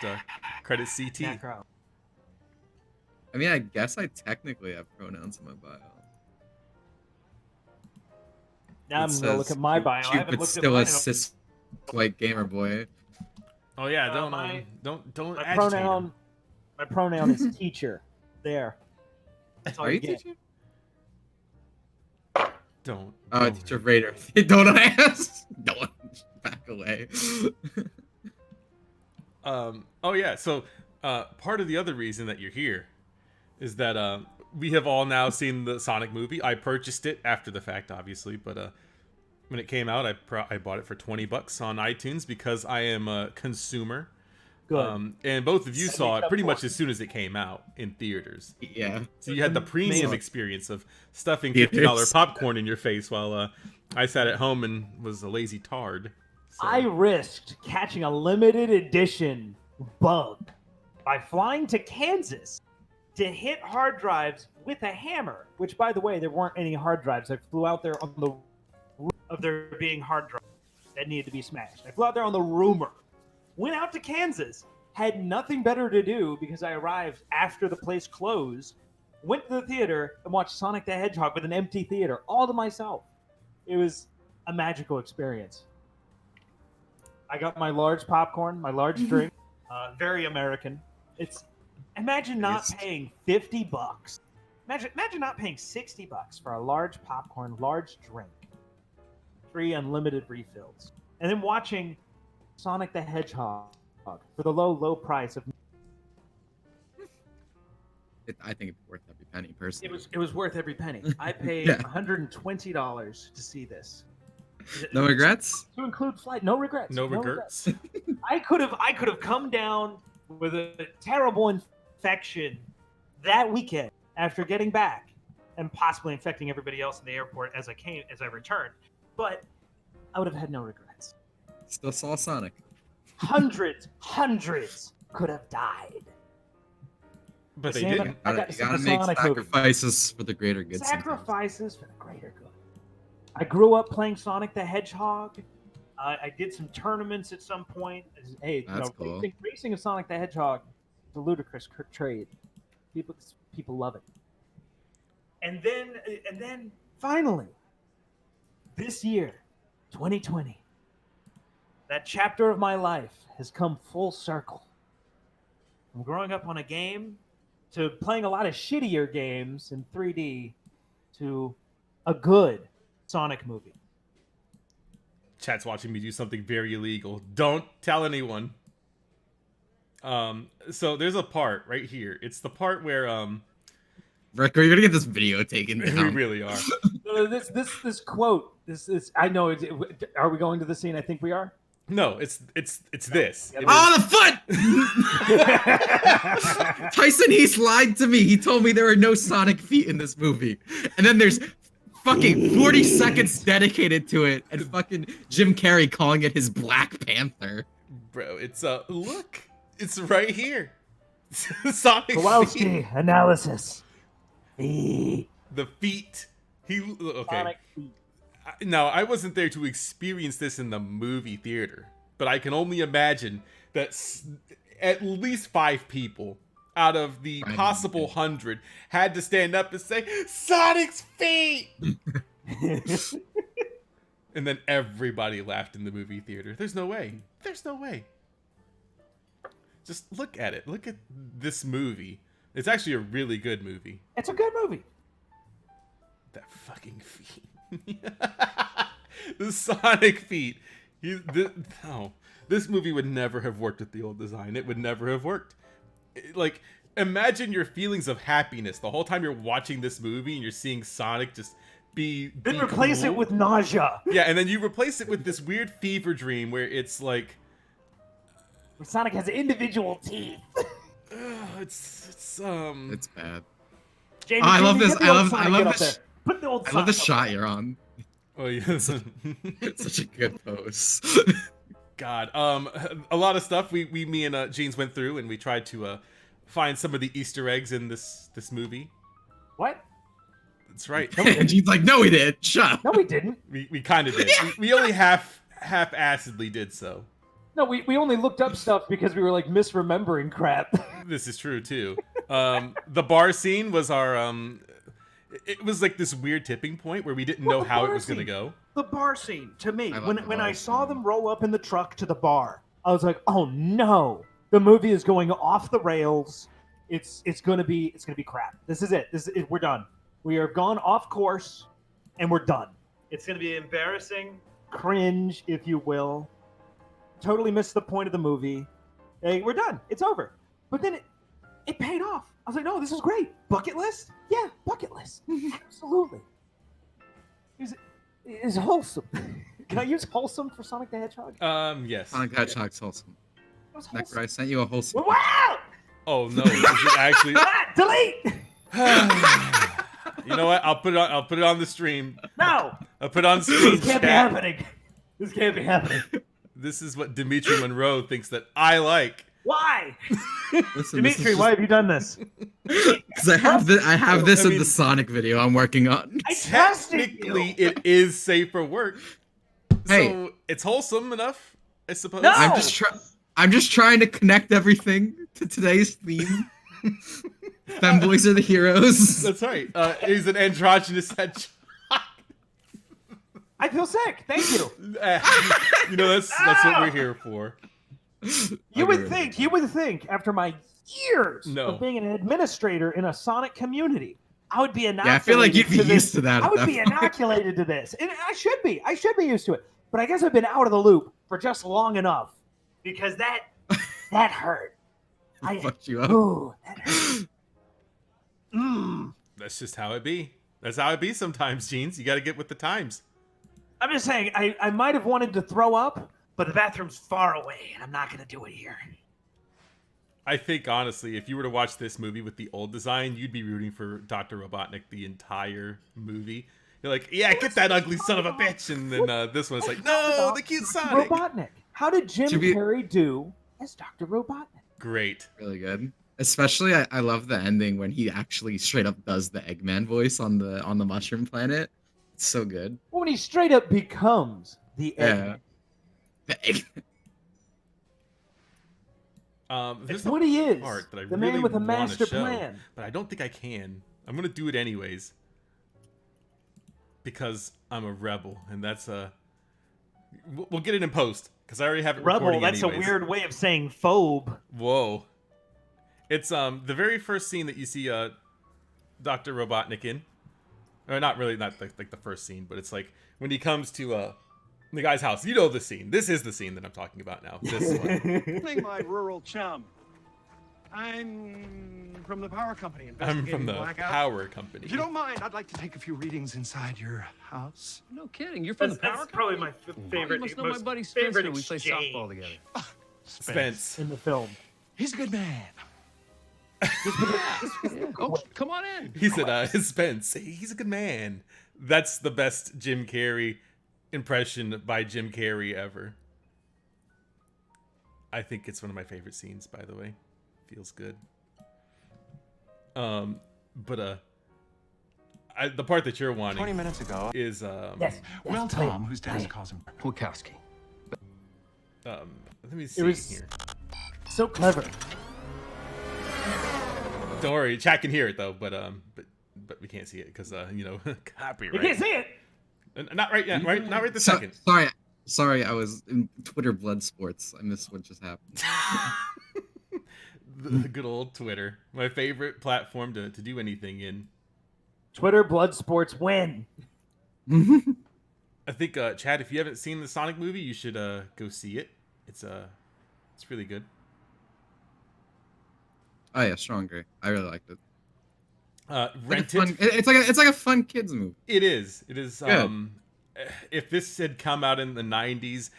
credits CT. Macro. I mean, I guess I technically have pronouns in my bio. Now I'm gonna look at my bio. I haven't Cupid's looked at still mine a in cis white gamer boy. Oh yeah, don't my agitate pronoun. him. My pronoun is teacher. There. That's all Are you get. teaching? Don't. Teacher Raider. Don't ask. Don't back away. Oh yeah. So part of the other reason that you're here is that we have all now seen the Sonic movie. I purchased it after the fact, obviously, but when it came out, I bought it for $20 on iTunes because I am a consumer. Good. And both of you Set saw me it up pretty for much it. as soon as it came out in theaters. Yeah. So you had the premium Amazing. experience of stuffing Theaters. $50 popcorn in your face while I sat at home and was a lazy tard. So, I risked catching a limited edition bug by flying to Kansas to hit hard drives with a hammer, which, by the way, there weren't any hard drives. I flew out there on the rumor of there being hard drives that needed to be smashed. I flew out there on the rumor, went out to Kansas, had nothing better to do because I arrived after the place closed, went to the theater and watched Sonic the Hedgehog with an empty theater all to myself. It was a magical experience. I got my large popcorn, my large drink, very American. Imagine not paying $50. Imagine not paying $60 for a large popcorn, large drink, free unlimited refills, and then watching Sonic the Hedgehog for the low price of. I think it's worth every penny, personally. It was worth every penny. I paid Yeah. $120 to see this. No regrets? To include flight, no regrets. No regrets. I could have come down with a terrible infection that weekend after getting back and possibly infecting everybody else in the airport as I returned. But I would have had no regrets. Still saw Sonic. Hundreds could have died. But they Sam, didn't. I got You to see gotta the make Sonic sacrifices for the greater good. movie. Sacrifices for the greater good. I grew up playing Sonic the Hedgehog. I did some tournaments at some point. Hey, That's cool. Racing of Sonic the Hedgehog is a ludicrous trade. People love it. And then finally, this year, 2020, that chapter of my life has come full circle. From growing up on a game to playing a lot of shittier games in 3D to a good Sonic movie. Chat's watching me do something very illegal. Don't tell anyone. So there's a part right here. It's the part where Rick, you're gonna get this video taken down. we really are. This quote. This I know. Are we going to the scene? I think we are. No, it's this. It Oh, the foot! Tyson, he's lied to me. He told me there were no Sonic feet in this movie. And then there's fucking 40 seconds dedicated to it, and fucking Jim Carrey calling it his Black Panther. Bro, it's look. It's right here. Sonic Kowalski feet. analysis. The feet. Okay. Sonic feet. Now, I wasn't there to experience this in the movie theater, but I can only imagine that at least 5 people out of the possible 100 had to stand up and say, Sonic's feet! And then everybody laughed in the movie theater. There's no way. There's no way. Just look at it. Look at this movie. It's actually a really good movie. It's a good movie. That fucking feet. The Sonic feet. This movie would never have worked with the old design. It would never have worked. Like, imagine your feelings of happiness the whole time you're watching this movie and you're seeing Sonic just be Then replace cool. it with nausea. Yeah, and then you replace it with this weird fever dream where it's like Sonic has individual teeth. it's bad. Jamie, Oh, I love Jamie, this. get the I old love Sonic up this. there. Put the old I love the Sonic up shot there. you're on. oh yeah. It's such a good pose. God, a lot of stuff me and Jeans went through, and we tried to find some of the Easter eggs in this movie. What? That's right. And she's like, no, we did. Shut up. No, we didn't. We kind of did. We only half-assedly did so. No, we only looked up stuff because we were like misremembering crap. This is true too. The bar scene was our it was like this weird tipping point where we didn't know how it was gonna go. The bar scene, to me, I love when the when bar I saw scene. them roll up in the truck to the bar, I was like, oh no, the movie is going off the rails. It's gonna be crap. This is it. We're done. We are gone off course, and we're done. It's gonna be embarrassing, cringe, if you will. Totally missed the point of the movie. Hey, we're done. It's over. But then it paid off. I was like, no, this is great. Bucket list? Yeah, bucket list. Absolutely. It was wholesome. Can I use wholesome for Sonic the Hedgehog? Yes. Sonic the Hedgehog's wholesome. It was Next, wholesome. I sent you a wholesome. Wow! Oh no, is it actually? Delete! You know what? I'll put it on the stream. No! I'll put it on screen. This can't be chat. happening. This can't be happening. This is what Dimitri Monroe thinks that I like. Why? Listen, Dimitri, why have you done this? Because I have this I in mean- the Sonic video I'm working on. I trusted Technically, you. it is safe for work. Hey. So it's wholesome enough, I suppose. No! I'm just trying to connect everything to today's theme. Femboys are the heroes. That's right. He's an androgynous hedgehog. I feel sick. Thank you. You know, that's what we're here for. You would think, after my years No. of being an administrator in a Sonic community, I would be inoculated. Yeah, I feel like you'd be to this. used to that. I at would that be point. inoculated to this. And I should be. I should be used to it. But I guess I've been out of the loop for just long enough. Because that hurt. Fucked you up. Ooh, that hurt. That's just how it be. That's how it be sometimes, Jeans. You got to get with the times. I'm just saying, I might have wanted to throw up, but the bathroom's far away, and I'm not going to do it here. I think, honestly, if you were to watch this movie with the old design, you'd be rooting for Dr. Robotnik the entire movie. You're like, yeah, get that ugly son of a bitch. And then this one's like, no, the cute Sonic. Robotnik. How did Jim Carrey do as Dr. Robotnik? Great. Really good. Especially, I love the ending when he actually straight up does the Eggman voice on the Mushroom Planet. It's so good. Well, when he straight up becomes the Eggman. The Eggman. There's what he is. Part that I the really man with a wanna master show, plan. But I don't think I can. I'm gonna do it anyways. Because I'm a rebel, and that's we'll get it in post because I already have it Rebel. recording That's anyways. a weird way of saying phobe. Whoa. It's the very first scene that you see Dr. Robotnik in. Or not really, not like the first scene, but it's like when he comes to the guy's house. You know the scene. This is the scene that I'm talking about now. This one. My rural chum. I'm from the power company. I'm from the blackout. power company. If you don't mind, I'd like to take a few readings inside your house. No kidding. You're from the power That's probably my favorite. You must know my most buddy favorite Spencer. We play exchange softball together. Spence. in the film. He's a good man. Oh, come on in. He said, Spence, he's a good man. That's the best Jim Carrey impression by Jim Carrey ever. I think it's one of my favorite scenes, by the way. Feels good. The part that you're wanting 20 minutes ago is Yes. Well, Tom, whose dad calls him. Wachowski. let me see It was here. so clever. Don't worry, chat can hear it though, but we can't see it because copyright. You can't see it. Not right yet, right? Not right this second. Sorry, I was in Twitter blood sports. I missed what just happened. The good old Twitter, my favorite platform to do anything in. Twitter blood sports win. I think Chad, if you haven't seen the Sonic movie, you should go see it. It's really good. Oh yeah, stronger. I really liked it. Rent Like it. it's like a fun kids movie. It is. It is. Good. If this had come out in the '90s,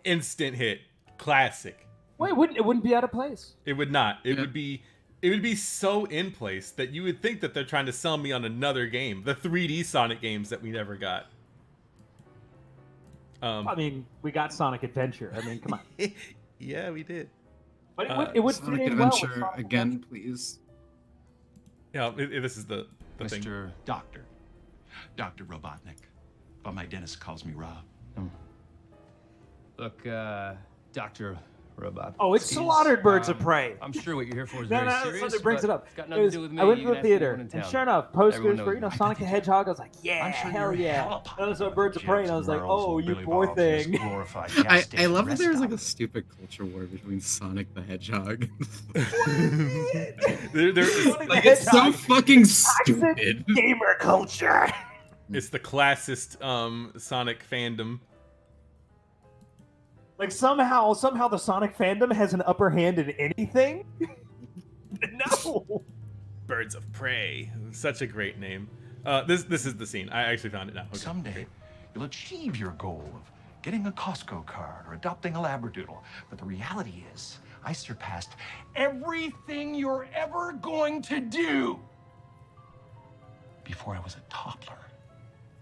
instant hit, classic. Wait, it wouldn't be out of place. It would not. It Yeah. would be. It would be so in place that you would think that they're trying to sell me on another game, the 3D Sonic games that we never got. I mean, we got Sonic Adventure. I mean, come on. Yeah, we did. But it would fit Sonic in well with Adventure Sonic again, please. Yeah, this is the thing. Mr. Doctor. Dr. Robotnik. But my dentist calls me Rob. Look, Dr. Robot. Oh, it's slaughtered birds of prey. I'm sure what you're here for is No, very no, serious. something brings but it up. It's got nothing to do with me. I went You to can the ask theater, anyone in and town. sure enough, posters Everyone for knows me. Sonic the Hedgehog. I was like, yeah, I'm sure hell you're yeah. hella pumped. And I saw Birds of Prey, and I was like, oh, you Billy poor Bob's his thing. glorified I gas station love that rest there's like stop. a stupid culture war between Sonic the Hedgehog. There is, Like it's so fucking stupid. Gamer culture. it's the classist Sonic fandom. Like somehow the Sonic fandom has an upper hand in anything. No. Birds of Prey. Such a great name. This is the scene. I actually found it now. Okay, Someday, great. you'll achieve your goal of getting a Costco card or adopting a Labradoodle. But the reality is, I surpassed everything you're ever going to do. Before I was a toddler,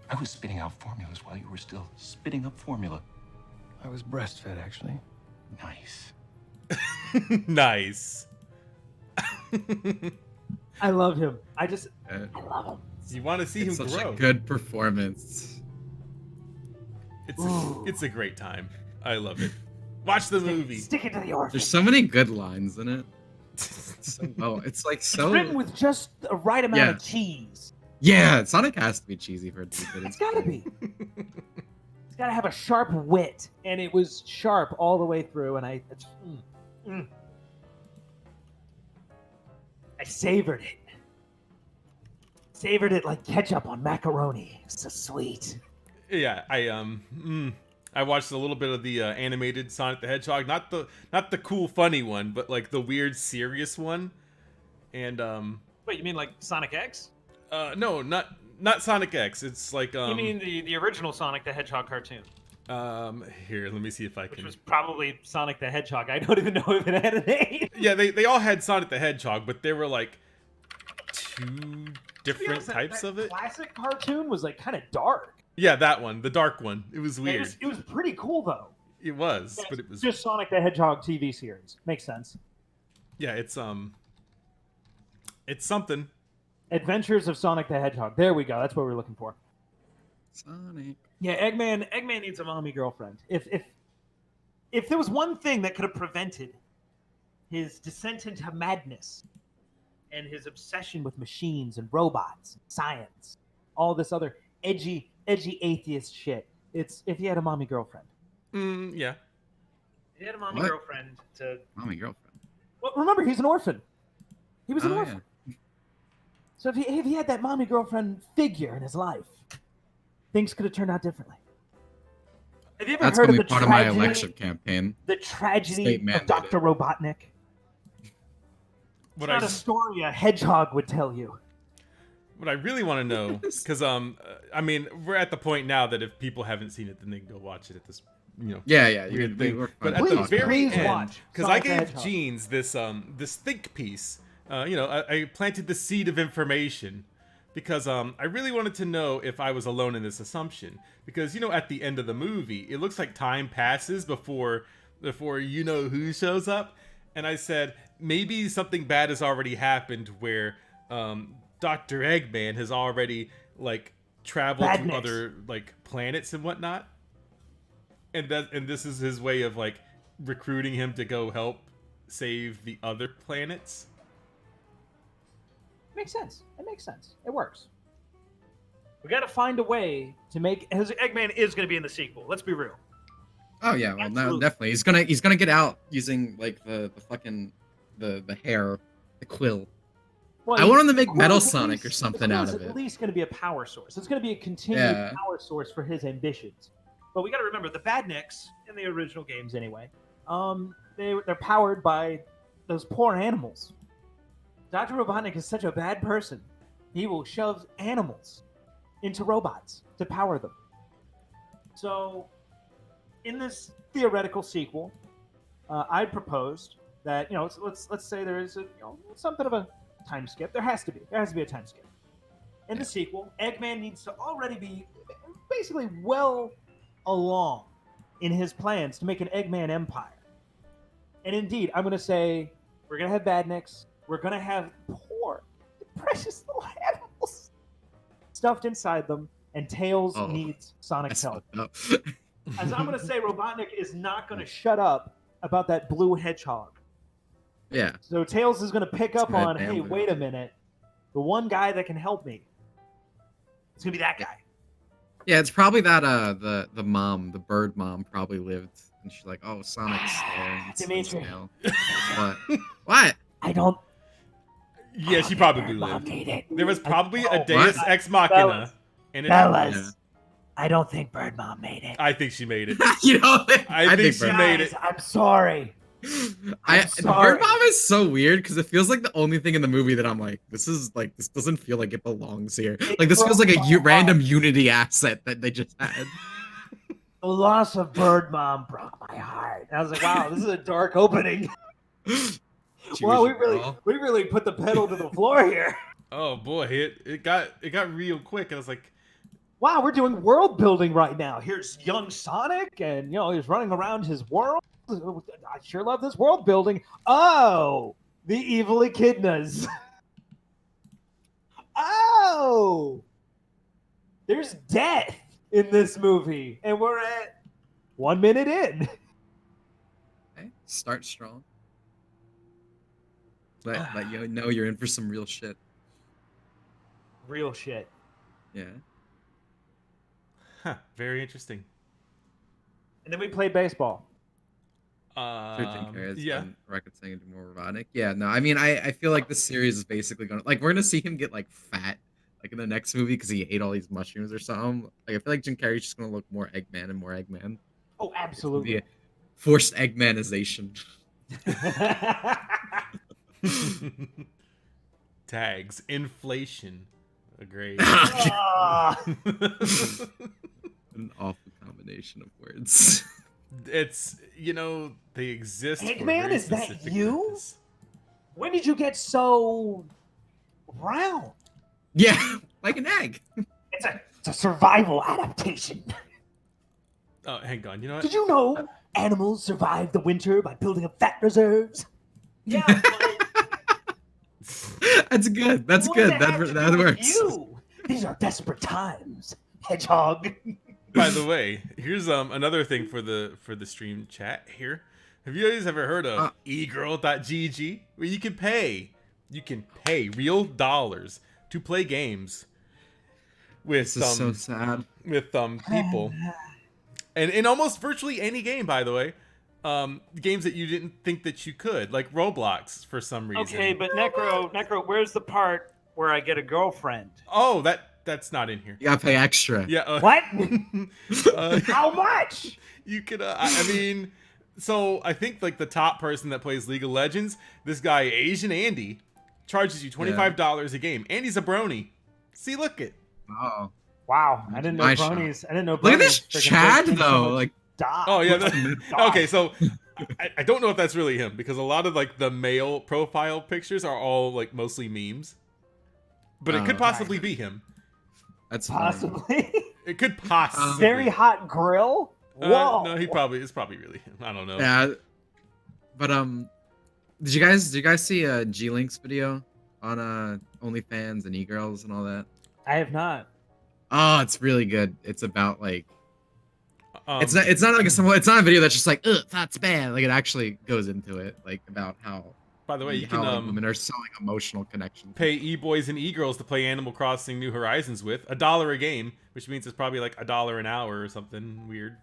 I was spitting out formulas while you were still spitting up formula. I was breastfed, actually. Nice. Nice. I love him. I love him. You want to see him It's such grow. a good performance. It's a great time. I love it. Watch the movie. Stick it to the orphan. There's so many good lines in it. It's like It's so. written with just the right amount Yeah. of cheese. Yeah, Sonic has to be cheesy for it to be good. It's gotta be. It's gotta have a sharp wit, and it was sharp all the way through. And I savored it. Savored it like ketchup on macaroni. It's so sweet. Yeah, I watched a little bit of the animated Sonic the Hedgehog, not the cool funny one, but like the weird serious one. And Wait, you mean like Sonic X? no, not not Sonic X. It's like You mean the original Sonic the Hedgehog cartoon? Here, let me see if I Which can. was probably Sonic the Hedgehog. I don't even know if it had a name. Yeah, they all had Sonic the Hedgehog, but there were like 2 different types of it. Classic cartoon was like kind of dark. Yeah, that one, the dark one. It was weird. It was pretty cool though. It was, but it was just Sonic the Hedgehog TV series. Makes sense. Yeah, it's something. Adventures of Sonic the Hedgehog. There we go. That's what we're looking for. Sonic. Yeah, Eggman needs a mommy girlfriend. If there was one thing that could have prevented his descent into madness and his obsession with machines and robots, and science, all this other edgy atheist shit, it's if he had a mommy girlfriend. Yeah. He had a mommy What? girlfriend to. Mommy girlfriend. Well, remember, he's an orphan. He was an Oh, orphan. So if he had that mommy girlfriend figure in his life, things could have turned out differently. Have you ever That's heard gonna of be the part of my tragedy? election campaign. The tragedy State of mandated. Dr. Robotnik. It's What not I a story a hedgehog would tell you. what I really want to know, because I mean, we're at the point now that if people haven't seen it, then they can go watch it at this, Yeah. weird thing. We're But fine. at the Please, very please end, watch because I Sonic the gave Hedgehog. Jeans this think piece. I planted the seed of information because I really wanted to know if I was alone in this assumption. Because at the end of the movie, it looks like time passes before who shows up, and I said maybe something bad has already happened where Dr. Eggman has already like traveled to Badniks. other like planets and whatnot, and this is his way of like recruiting him to go help save the other planets. Makes sense. It makes sense. It works. We got to find a way to make his Eggman is going to be in the sequel. Let's be real. Oh yeah, well no, Absolutely. definitely. He's gonna get out using like the fucking the hair, the quill. Well, I want him to make Quill Metal is at Sonic least- or something Quill out is of at it. least going to be a power source. It's going to be a continued Yeah. power source for his ambitions. But we got to remember the Badniks in the original games anyway. They're powered by those poor animals. Dr. Robotnik is such a bad person. He will shove animals into robots to power them. So, in this theoretical sequel, I proposed that let's say there is some bit of a time skip. There has to be a time skip. In the sequel, Eggman needs to already be basically well along in his plans to make an Eggman empire. And indeed, I'm going to say we're going to have Badniks. We're going to have poor, precious little animals stuffed inside them, and Tails Oh, needs Sonic's That's help. fucked up. As I'm going to say, Robotnik is not going to shut up about that blue hedgehog. Yeah. So Tails is going to pick up Red on, hey, Bamboo. wait a minute. The one guy that can help me. It's going to be that guy. Yeah, it's probably that the mom, the bird mom, probably lived, and she's like, "Oh, Sonic's there." It's Dimitri. now. What? I don't. Yeah, she probably Mom lived. made it. There was probably a Oh, Deus what? Ex Machina, and it Fellas, Yeah. I don't think Bird Mom made it. I think she made it. You know, I think she Bird- made it. Guys, I'm sorry. I'm The sorry. Bird Mom is so weird because it feels like the only thing in the movie that I'm like, this doesn't feel like it belongs here. It Like this feels like broke a my random heart. Unity asset that they just had. The loss of Bird Mom broke my heart. I was like, wow, this is a dark opening. Wow, we really put the pedal to the floor here. Oh boy, it got real quick. I was like, Wow, we're doing world building right now. Here's young Sonic, and he's running around his world. I sure love this world building. Oh, the evil echidnas. Oh, there's death in this movie, and we're at 1 minute in. Okay, start strong. Let you know you're in for some real shit. Real shit. Yeah. huh, very interesting. And then we played baseball. Yeah. Rocket saying into more robotic. Yeah, no, I mean, I feel like this series is basically gonna we're gonna see him get like fat like in the next movie because he ate all these mushrooms or something. Like I feel like Jim Carrey's just gonna look more Eggman and more Eggman. Oh, It's gonna be absolutely. a forced Eggmanization. Tags, inflation. Agreed. Ah. An awful combination of words. It's, they exist. for a Eggman, very is that specific you? purpose. When did you get so round? Yeah, like an egg. It's a survival adaptation. Oh, hang on. You know what? Did you know animals survive the winter by building up fat reserves? Yeah, but That's good. That's what good. does that have to That do with works. you? These are desperate times, hedgehog. By the way, here's another thing for the stream chat here. Have you guys ever heard of egirl.gg, where you can pay real dollars to play games with This is so sad. with people, and in almost virtually any game, by the way, games that you didn't think that you could, like Roblox for some reason. Okay, but Necro, where's the part where I get a girlfriend? Oh, that's not in here. You gotta pay extra. Yeah. What? uh, How much? You could, I mean, so I think like the top person that plays League of Legends, this guy Asian Andy, charges you $25 a game. Andy's a brony. See, look it. Oh. Wow, I didn't know Nice bronies. I didn't know. Look at this bronies freaking Chad break though. into Like, die. Oh yeah. God. Okay, so I don't know if that's really him, because a lot of like the male profile pictures are all like mostly memes, but it could possibly be him. that's funny. Possibly. It could possibly. Very hot grill. Whoa. No, it's probably really him. I don't know. Yeah. But did you guys see G-Link's video on OnlyFans and e-girls and all that? I have not. Oh, it's really good. It's about like it's not like it's not a video that's just like, ugh, that's bad. Like it actually goes into it, like about how. By the way, you how, can like, women are showing emotional connection. pay e-boys and e-girls to play Animal Crossing New Horizons with $1 a game, which means it's probably like $1 an hour or something weird.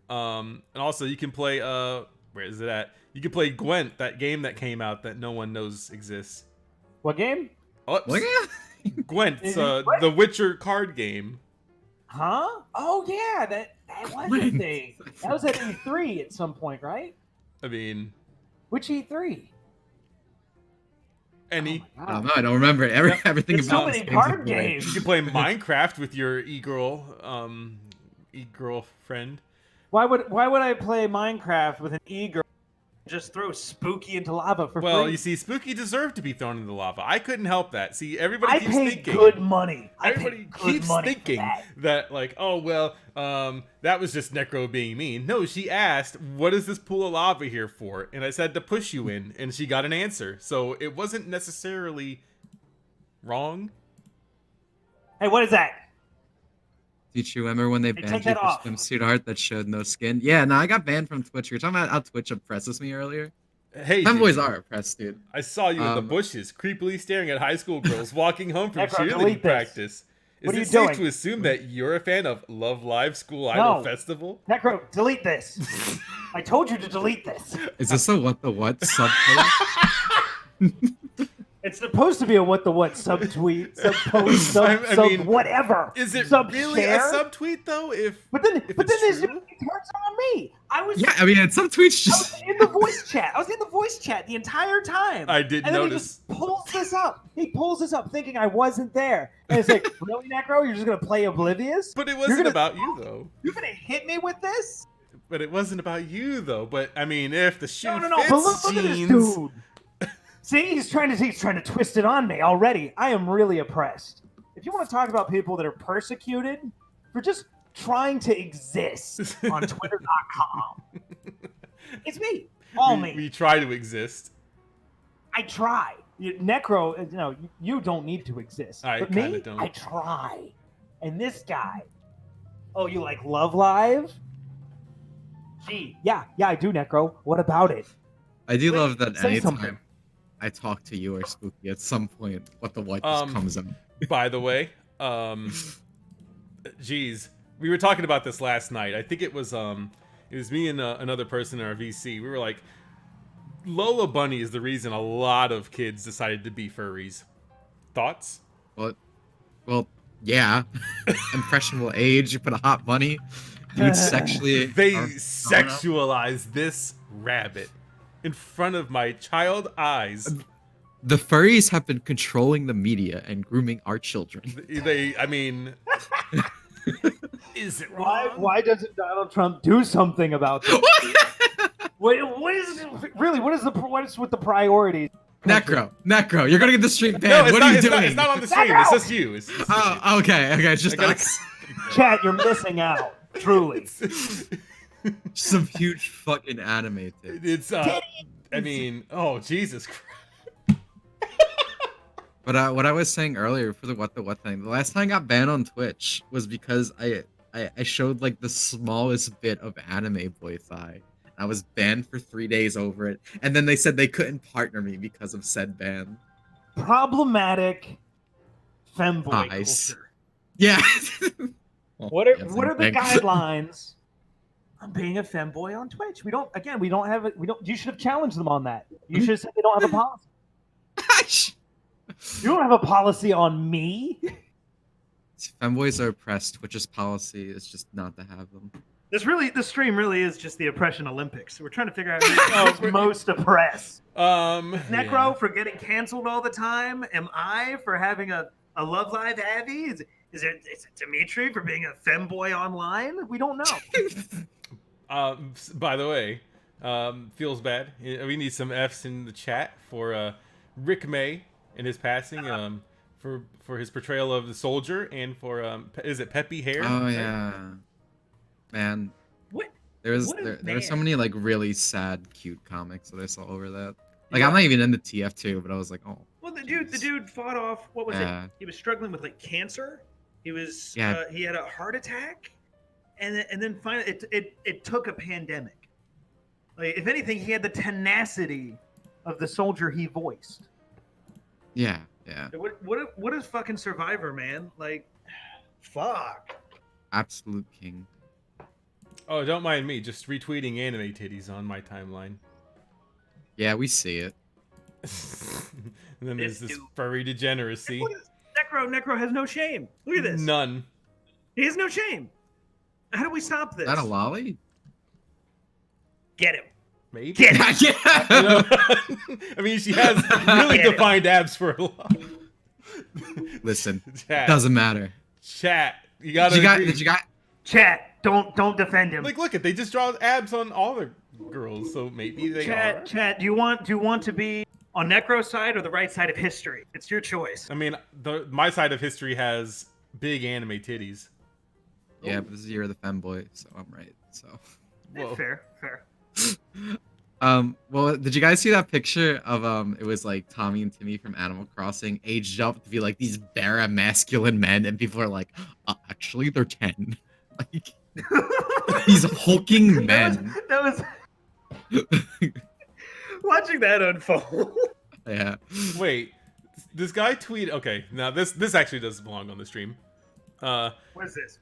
And also you can play where is it at? You can play Gwent, that game that came out that no one knows exists. What game? Oops. Look at Gwent, What? the Witcher card game. Huh? Oh yeah, that was a thing. That was at E3 at some point, right? I mean, Which E3? any I don't know. I don't remember everything There's so about many this card game's games. you can play Minecraft with your e-girl friend. Why would I play Minecraft with an e-girl? Just throw Spooky into lava for Well, free. you see, Spooky deserved to be thrown into lava. I couldn't help that. See, everybody I keeps paid thinking. good money. Everybody keeps thinking that, like, oh well, that was just Necro being mean. No, she asked, "What is this pool of lava here for?" And I said to push you in, and she got an answer. So it wasn't necessarily wrong. Hey, what is that? Did you remember when they Hey, banned take you that for off. swimsuit art that showed no skin? Yeah, no, I got banned from Twitch. You were talking about how Twitch oppresses me earlier. Hey, Femboys dude, are oppressed, dude. I saw you in the bushes, creepily staring at high school girls walking home from Necro, delete cheerleading this. practice. Is What are it you safe doing? to assume that you're a fan of Love Live School Idol No. Festival? Necro, delete this. I told you to delete this. Is this a what the what subpost? It's supposed to be a what the what subtweet, subpost, sub mean, whatever. Is it sub really a share? subtweet though? But then if this it's turns true? on me. I was Yeah, I mean, some tweets I just. was in the voice chat. I was in the voice chat the entire time. I did and then notice. He just pulls this up. He pulls this up thinking I wasn't there. And it's like, really, Necro? You're just going to play oblivious? But it wasn't gonna- about you though. You're going to hit me with this? But it wasn't about you though. But I mean, if the shoe No. fits But look at this jeans, dude. See, he's trying to twist it on me already. I am really oppressed. If you want to talk about people that are persecuted for just trying to exist on Twitter.com, it's me. All me. we try to exist. I try. Necro, you don't need to exist. I but kinda me, don't. I try. And this guy, oh, you like Love Live? Gee, yeah, I do, Necro. What about it? I do Wait, love that say anytime something. I talk to you or Spooky, at some point, what the what just comes up. By the way, geez, we were talking about this last night. I think it was me and another person in our VC. We were like, Lola Bunny is the reason a lot of kids decided to be furries. Thoughts? Well, yeah. Impressionable age, you put a hot bunny, dude sexually. They are- sexualize this rabbit in front of my child eyes. The furries have been controlling the media and grooming our children. I mean, is it wrong? Why doesn't Donald Trump do something about this? what is with the priorities? Necro, you're gonna get the stream banned. No, what are you doing? It's not on the stream. It's just you. It's just Oh, okay. It's just us. Chat, you're missing out. Truly. Some huge fucking anime thing. It's I mean, oh Jesus Christ. But what I was saying earlier for the what thing, the last time I got banned on Twitch was because I showed like the smallest bit of anime boy thigh. I was banned for 3 days over it, and then they said they couldn't partner me because of said ban. Problematic femboy Nice. culture. Yeah. What are the guidelines on being a femboy on Twitch? We don't have it. You should have challenged them on that. You should have said they don't have a policy. You don't have a policy on me. Femboys are oppressed. Twitch's policy is just not to have them. This stream really is just the oppression Olympics. We're trying to figure out who's most oppressed. Necro for getting canceled all the time. Am I for having a Love Live Abby? Is it Dimitri for being a femboy online? We don't know. By the way, feels bad. We need some F's in the chat for Rick May and his passing. For his portrayal of the soldier and for is it Peppy Hair? Oh yeah, man. What? There's so many like really sad, cute comics that I saw over that. Like I'm not even into TF2, but I was like, oh. Well, the dude fought off. What was it? He was struggling with like cancer. He was he had a heart attack, and then finally it took a pandemic. Like, if anything, he had the tenacity of the soldier he voiced. Yeah. What is fucking Survivor, man? Like, fuck. Absolute king. Oh, don't mind me. Just retweeting anime titties on my timeline. Yeah, we see it. And then there's this furry degeneracy. Necro has no shame. Look at this. None. He has no shame. How do we stop this? Is that a lolly? Get him. Maybe. Get him. Yeah. I mean, she has really defined abs for a lot. Listen, Chat. doesn't matter. Chat. You gotta. Did you got? Chat, don't defend him. Like, look they just draw abs on all the girls, so maybe they are. Chat, do you want to be on Necro's side or the right side of history? It's your choice. I mean, my side of history has big anime titties. Yeah, but this is the year of the femboy, so I'm right. So. Whoa. Fair. Well, did you guys see that picture of it was like Tommy and Timmy from Animal Crossing aged up to be like these bara masculine men, and people are like, actually they're 10. Like these hulking men. That was Watching that unfold. Yeah. Wait, this guy tweeted. Okay, now this actually does belong on the stream. What is this?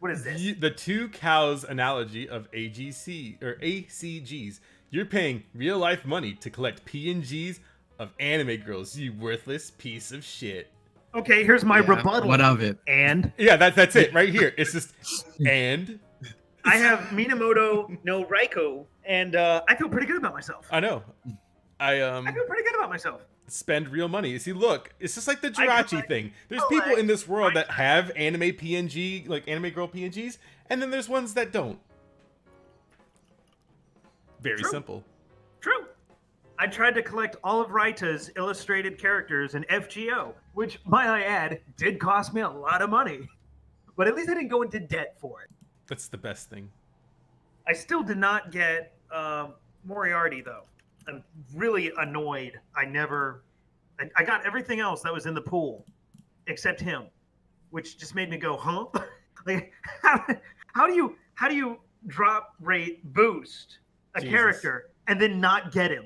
The two cows analogy of AGC or ACGs. You're paying real life money to collect PNGs of anime girls, you worthless piece of shit. Okay, here's my rebuttal. What of it? And yeah, that's it right here. It's just and I have Minamoto no Raiko, and I feel pretty good about myself. I know. I feel pretty good about myself. Spend real money. You see, look, it's just like the Jirachi thing. There's people in this world that have anime PNG, like anime girl PNGs, and then there's ones that don't. Very simple. True. I tried to collect all of Raita's illustrated characters in FGO, which, might I add, did cost me a lot of money. But at least I didn't go into debt for it. That's the best thing. I still did not get Moriarty, though. I'm really annoyed. I got everything else that was in the pool, except him, which just made me go, huh? Like, how do you drop rate boost a character and then not get him?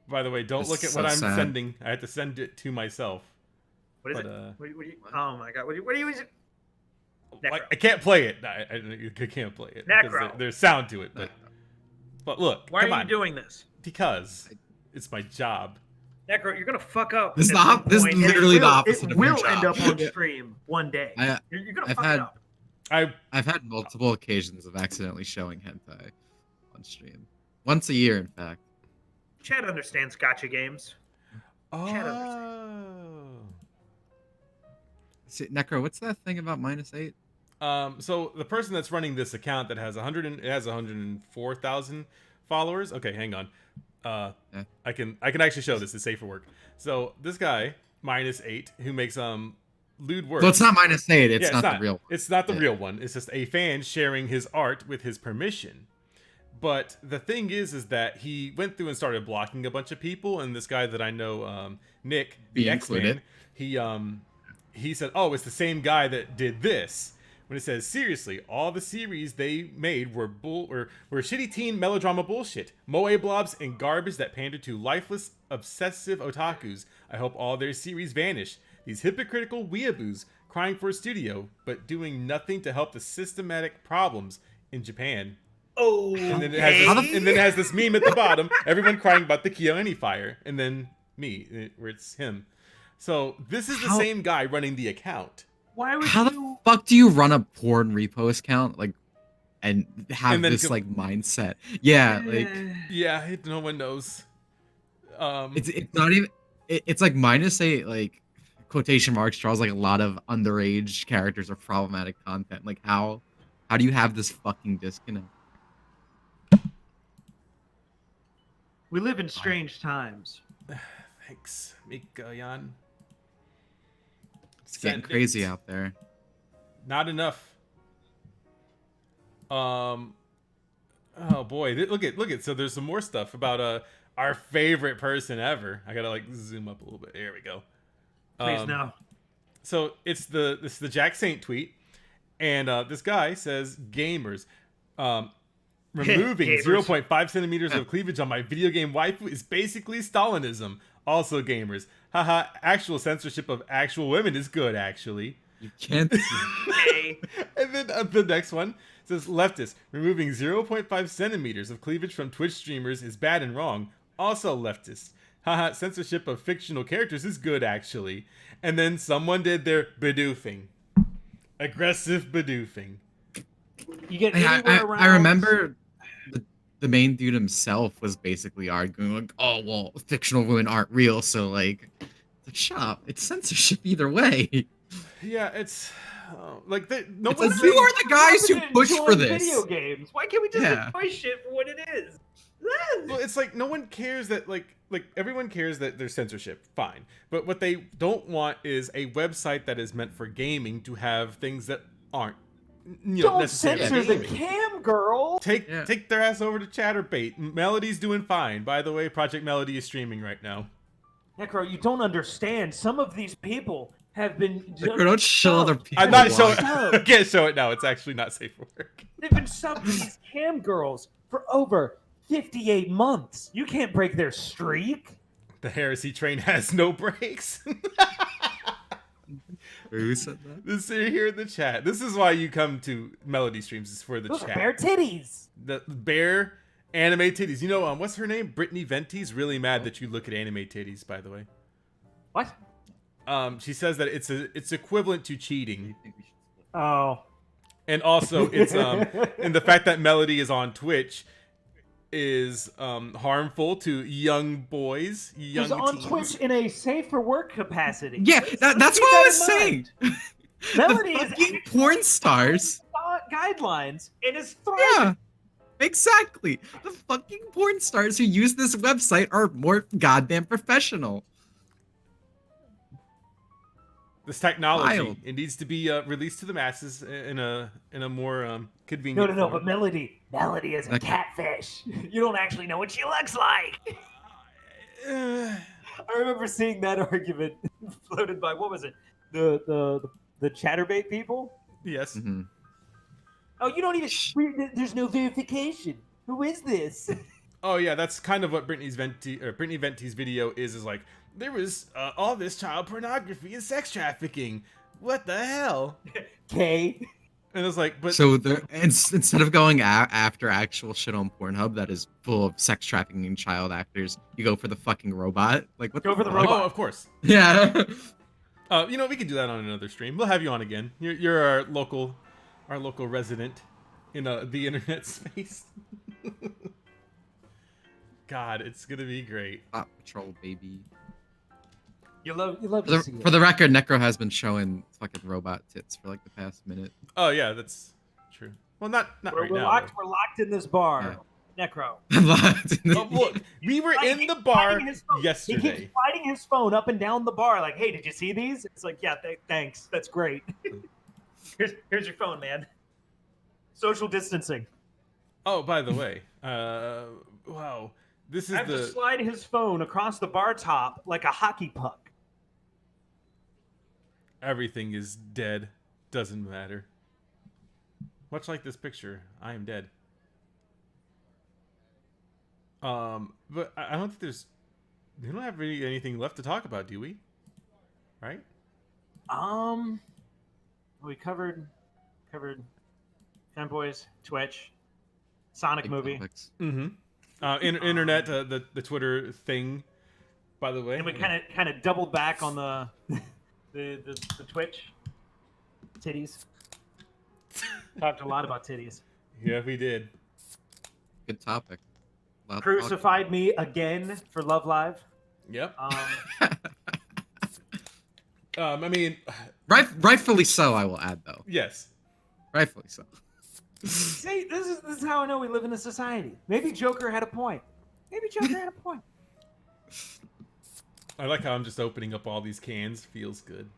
By the way, don't look at what I'm sending. I have to send it to myself. What is it? Oh my god! What do you? I can't play it. I can't play it because there's sound to it. But look, why are you doing this? Because it's my job. Necro, you're gonna fuck up. This is literally the opposite. It will end up on stream one day. You're gonna fuck it up. I've had multiple occasions of accidentally showing hentai on stream. Once a year, in fact. Chad understands gotcha games. Chad Oh. understands. Necro, what's that thing about -8? So the person that's running this account that has 104,000 followers. Okay, hang on. Yeah. I can actually show this. It's safe for work. So this guy -8 who makes lewd words. Well, it's not -8. It's Yeah, not the real one. It's not the real one. It's just a fan sharing his art with his permission. But the thing is that he went through and started blocking a bunch of people, and this guy that I know, Nick, the X-Man, he said, "Oh, it's the same guy that did this." When it says, "Seriously, all the series they made were shitty teen melodrama bullshit, moe blobs, and garbage that pandered to lifeless, obsessive otakus. I hope all their series vanish. These hypocritical weeaboos crying for a studio, but doing nothing to help the systematic problems in Japan." Oh, And then it has this meme at the bottom, everyone crying about the KyoAni fire, and then me, where it's him. So this is the same guy running the account. why would How you? the fuck do you run a porn repost account and have And then this mindset? Yeah, Yeah, no one knows. it's not even. It's like -8 quotation marks draws a lot of underage characters or problematic content. Like how do you have this fucking disconnect? We live in strange times. Thanks, Mika-yan. It's getting crazy out there. Not enough. Oh boy, look at. So there's some more stuff about our favorite person ever. I gotta zoom up a little bit. There we go. Please no. So it's the Jack Saint tweet, and this guy says, "Gamers, removing Gamers. 0.5 centimeters of cleavage on my video game waifu is basically Stalinism. Also, gamers, haha, actual censorship of actual women is good, actually." You can't. And then the next one says, "Leftist, removing 0.5 centimeters of cleavage from Twitch streamers is bad and wrong. Also leftist. Haha, censorship of fictional characters is good, actually." And then someone did their bedoofing. Aggressive bedoofing. You get anywhere around. I remember the main dude himself was basically arguing "Oh well, fictional women aren't real, so shut up. It's censorship either way." Yeah, it's no It's one. you are the guys who push for this. Video games. Why can't we just Yeah. enjoy shit for what it is? Well, it's no one cares that everyone cares that there's censorship, fine. But what they don't want is a website that is meant for gaming to have things that aren't Don't necessarily censor the gaming. cam girl. Take their ass over to Chatterbait. Melody's doing fine. By the way, Project Melody is streaming right now. Necro, you don't understand. Some of these people have been. Don't show other people. I'm not why. showing. I can't show it now. It's actually not safe for work. They've been subbed to these cam girls for over 58 months. You can't break their streak. The heresy train has no brakes. Who said that? This here in the chat. This is why you come to Melody streams, is for the Those chat. are bare titties. The bare anime titties. You know, what's her name? Brittany Venti's really mad that you look at anime titties, by the way. What? She says that it's equivalent to cheating. Oh. And also it's and the fact that Melody is on Twitch is harmful to young boys, young She's on teens. Twitch in a safe for work capacity. Yeah, that's keep what I that was in saying. Melody The is fucking porn stars. guidelines and is thriving. Yeah, exactly. The fucking porn stars who use this website are more goddamn professional. This technology, Wild. it needs to be released to the masses in a more convenient No, form. but Melody is a Okay. catfish. You don't actually know what she looks like. I remember seeing that argument floated by, what was it? The Chatterbait people? Yes. Mhm. Oh, you don't even. There's no verification. Who is this? Oh yeah, that's kind of what Brittany Venti's video is like, there was all this child pornography and sex trafficking. What the hell? K. And it's like, but So instead of going after actual shit on Pornhub that is full of sex trafficking and child actors, you go for the fucking robot. Like what? Go for the fuck? robot. oh, of course. Yeah. We can do that on another stream. We'll have you on again. You're our local resident in the internet space. God, it's gonna be great. Paw Patrol, baby. You love to see it. For the record, Necro has been showing fucking robot tits for like the past minute. Oh yeah, that's true. Well, not right We're now. locked. We're locked in this bar. Necro. Oh, look, we were in the bar He yesterday. keeps fighting his phone up and down the bar, like, "Hey, did you see these?" It's like, "Yeah, thanks. That's great. here's your phone, man." Social distancing. Oh, by the way, wow, this is I have to the. slide his phone across the bar top like a hockey puck. Everything is dead. Doesn't matter. Much like this picture, I am dead. But I don't think we don't have really anything left to talk about, do we? Right? We covered Femboys, Twitch, Sonic Big movie, topics. Internet, the Twitter thing. By the way, and we kind of doubled back on the Twitch titties. Talked a lot about titties. Yeah, we did. Good topic. Crucified me again for Love Live. Yep. Um, I mean, rightfully so, I will add though. yes. Rightfully so. see, this is how I know we live in a society. Maybe Joker had a point. I like how I'm just opening up all these cans. Feels good.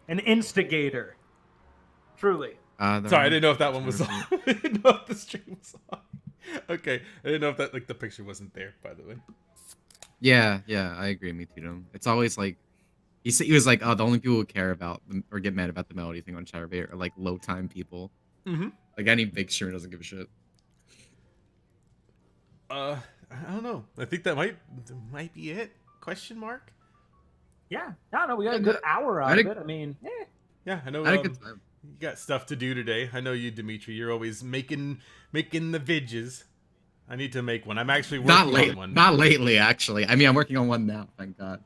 An instigator. Truly. Sorry, I didn't know if that one was on. I didn't know if the stream was on. Okay, I didn't know if that the picture wasn't there. By the way. Yeah, I agree. Me too. It's always like he was like, oh, the only people who care about or get mad about the melody thing on Chatterbait are like low time people. Mm-hmm. Like any big streamer doesn't give a shit. I don't know. I think that might be it. Question mark. Yeah. No, we got a good hour out of it. I mean, Yeah, I know. I had a good time. You got stuff to do today. I know you, Dimitri. You're always making the vidges. I need to make one. I'm actually working on one. Not lately, actually. I mean, I'm working on one now. Thank God.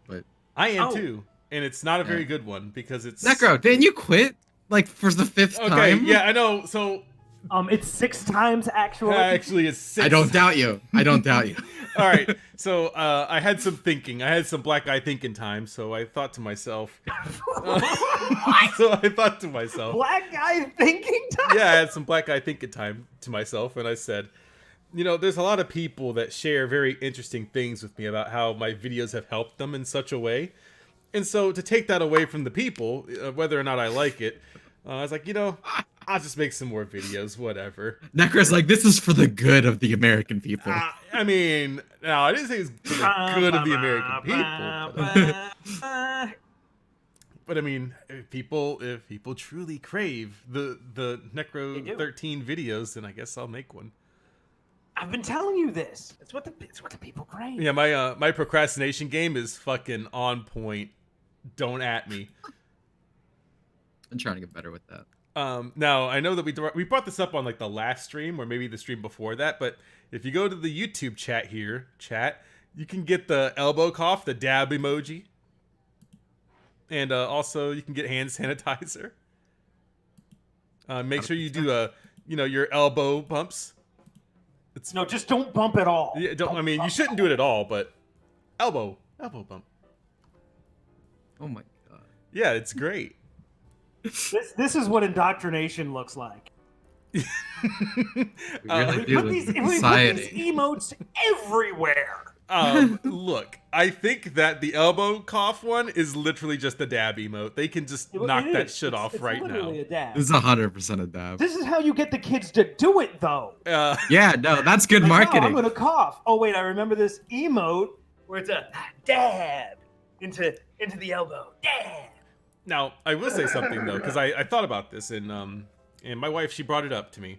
But I am too, and it's not a very good one because it's Necro. Didn't you quit like for the 5th time? Okay, yeah, I know. So it's 6 times actually. Actually, it's 6. I don't doubt you. All right. So I had some thinking. I had some black eye thinking time. So I thought to myself. Black guy thinking time. Yeah, I had some black eye thinking time to myself, and I said, there's a lot of people that share very interesting things with me about how my videos have helped them in such a way, and so to take that away from the people, whether or not I like it, I was like, I'll just make some more videos, whatever. Necro's like, this is for the good of the American people. I mean, no, I didn't say it's for the good of the American people. But I mean, if people truly crave the Necro 13 videos, then I guess I'll make one. I've been telling you this. It's what the people crave. Yeah, my procrastination game is fucking on point. Don't at me. I'm trying to get better with that. Now I know that we brought this up on like the last stream or maybe the stream before that, but if you go to the YouTube chat, you can get the elbow cough, the dab emoji, and also you can get hand sanitizer. Make sure you do your elbow bumps. No, just don't bump at all. Yeah, you shouldn't do it at all, but elbow bump. Oh my god. Yeah, it's great. This is what indoctrination looks like. We put these emotes everywhere. Look, I think that the elbow cough one is literally just a dab emote. They can just knock that shit off right now. A dab. This is 100% a dab. This is how you get the kids to do it, though. Yeah, no, that's good marketing. I'm gonna cough. Oh wait, I remember this emote where it's a dab into the elbow. Dab. Now, I will say something though, because I thought about this and my wife, she brought it up to me.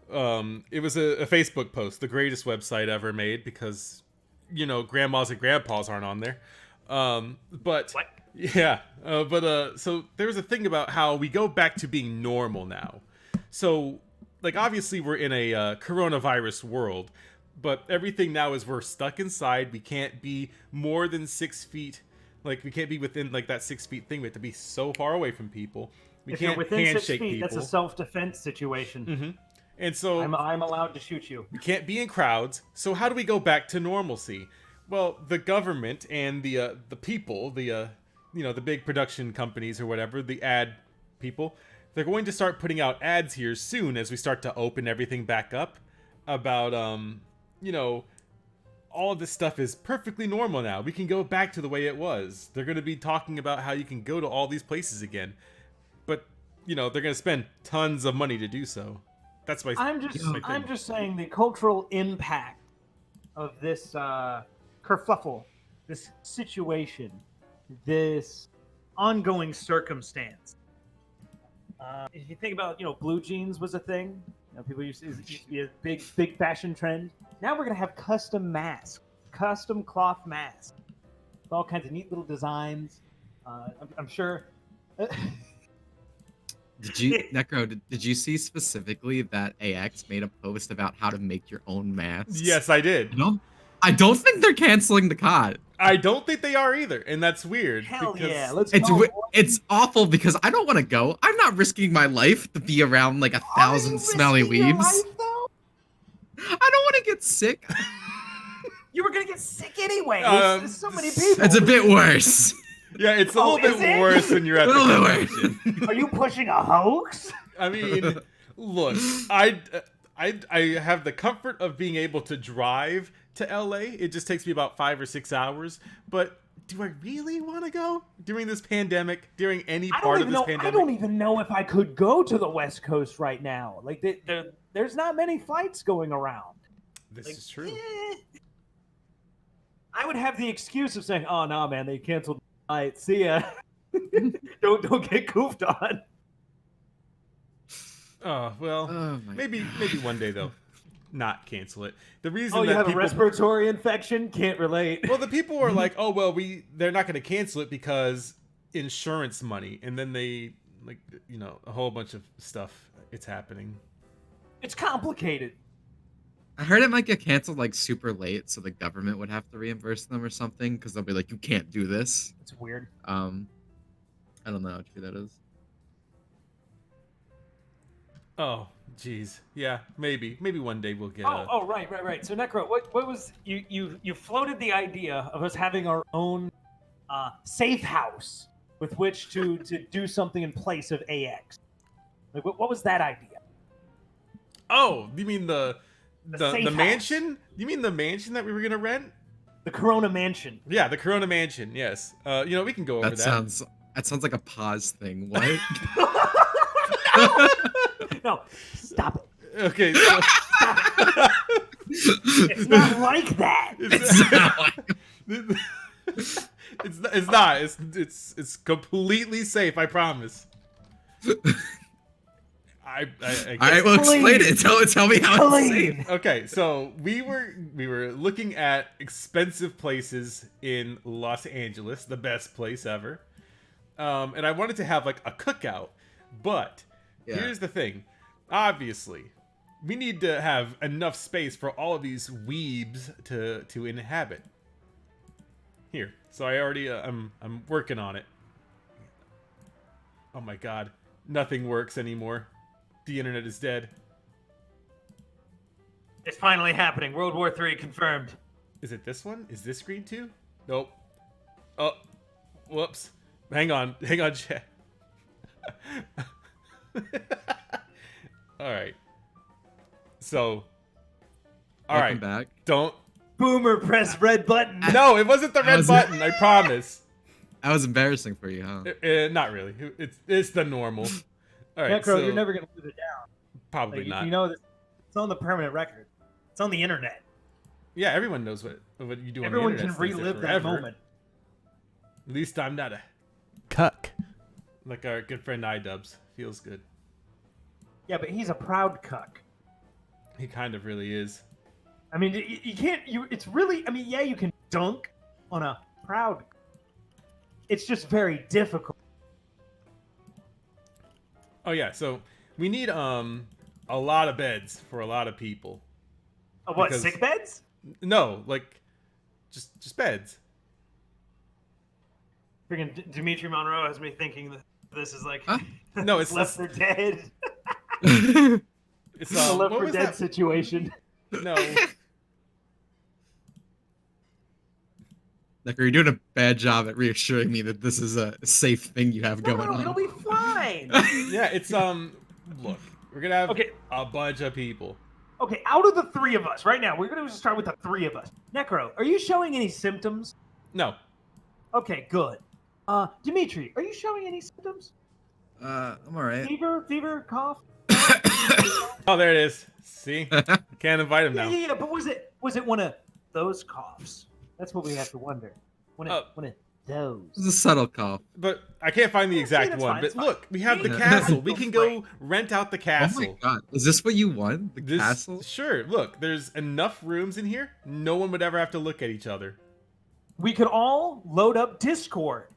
It was a Facebook post, the greatest website ever made, because grandmas and grandpas aren't on there. But what? Yeah, so there's a thing about how we go back to being normal now. So, like, obviously we're in a coronavirus world, but everything now is we're stuck inside. We can't be more than 6 feet. Like, we can't be within like that 6 feet thing. We have to be so far away from people. We if can't you're within handshake 6 feet, people. that's a self-defense situation. Mm-hmm. And so I'm allowed to shoot you. we can't be in crowds. So how do we go back to normalcy? Well, the government and the people, the big production companies or whatever, the ad people, they're going to start putting out ads here soon as we start to open everything back up about all of this stuff is perfectly normal now. We can go back to the way it was. They're going to be talking about how you can go to all these places again. But, they're going to spend tons of money to do so. That's why I'm just saying the cultural impact of this kerfuffle, this situation, this ongoing circumstance. If you think about, blue jeans was a thing. People used to be a big fashion trend. Now we're gonna have custom masks, custom cloth masks, with all kinds of neat little designs. I'm sure. Did you see specifically that AX made a post about how to make your own masks? Yes, I did. I don't think they're canceling the COD. I don't think they are either, and that's weird. Hell yeah, it's awful because I don't want to go. I'm not risking my life to be around like 1,000 smelly weebs. I don't want to get sick. You were gonna get sick anyway. There's so many people. It's a bit worse. Yeah, it's a little bit worse when you're at the convention. Are you pushing a hoax? I mean, look, I have the comfort of being able to drive to LA. It just takes me about 5 or 6 hours. But do I really want to go during this pandemic? During any part of this pandemic? I don't even know if I could go to the West Coast right now. Like, there's not many flights going around. This is true. I would have the excuse of saying, "Oh no, man, they canceled the flight. See ya." don't get goofed on. Oh well, maybe one day they'll not cancel it. The reason you have a respiratory infection, can't relate. Well, the people are like, "Oh well, they're not going to cancel it because insurance money," and then they a whole bunch of stuff. It's happening. It's complicated. I heard it might get canceled like super late, so the government would have to reimburse them or something because they'll be like, "You can't do this." It's weird. I don't know how true that is. Oh, geez. Yeah, maybe one day we'll get. Right. So Necro, what was you floated the idea of us having our own safe house with which to do something in place of AX? Like, what was that idea? Oh, you mean the safe mansion? You mean the mansion that we were gonna rent? The Corona Mansion. Yeah, the Corona Mansion. Yes. We can go over that. That sounds like a pause thing. What? No, stop it. Okay. It's not like that. It's not. It's completely safe. I promise. I guess. All right, well, explain it. Tell me how it's safe. Okay, so we were looking at expensive places in Los Angeles, the best place ever, and I wanted to have like a cookout, but here's the thing. Obviously, we need to have enough space for all of these weebs to inhabit. Here, so I already I'm working on it. Oh my God, nothing works anymore. The internet is dead. It's finally happening. World War III confirmed. Is it this one? Is this screen too? Nope. Oh, whoops. Hang on, chat. All right. So. Welcome back. Don't. Boomer press red button. No, it wasn't the red button. I promise. That was embarrassing for you, huh? Not really. It's the normal. All right, Necro, you're never gonna live it down. Probably not. You know, it's on the permanent record. It's on the internet. Yeah, everyone knows what you do. Everyone on the internet. can relive that moment. At least I'm not a cuck, like our good friend iDubbbz. Feels good. Yeah, but he's a proud cuck. He kind of really is. I mean, you can't. It's really. I mean, yeah, you can dunk on a proud. It's just very difficult. Oh yeah, so we need a lot of beds for a lot of people. What, sick beds? No, like just beds. Freaking Dimitri Monroe has me thinking that this is like no, it's Left 4 Dead. It's a Left what 4 was Dead that? situation. No. Like, are you doing a bad job at reassuring me that this is a safe thing you have going on? It'll be fine. Yeah, it's look, we're gonna have Okay. a bunch of people. Okay, out of the three of us, right now, we're going to start with the three of us. Necro, are you showing any symptoms? No. Okay, good. Dimitri, are you showing any symptoms? I'm alright. Fever, cough? Oh, there it is. See? Can't invite him now. Yeah, but was it one of those coughs? That's what we have to wonder. One of those. It's a subtle cough. But I can't find the exact that's one. fine, But it's fine. look, we have the Yeah. castle. We can go rent out the Oh castle. my god. Is this what you want? The This, castle? Sure. Look, there's enough rooms in here. No one would ever have to look at each other. We could all load up Discord.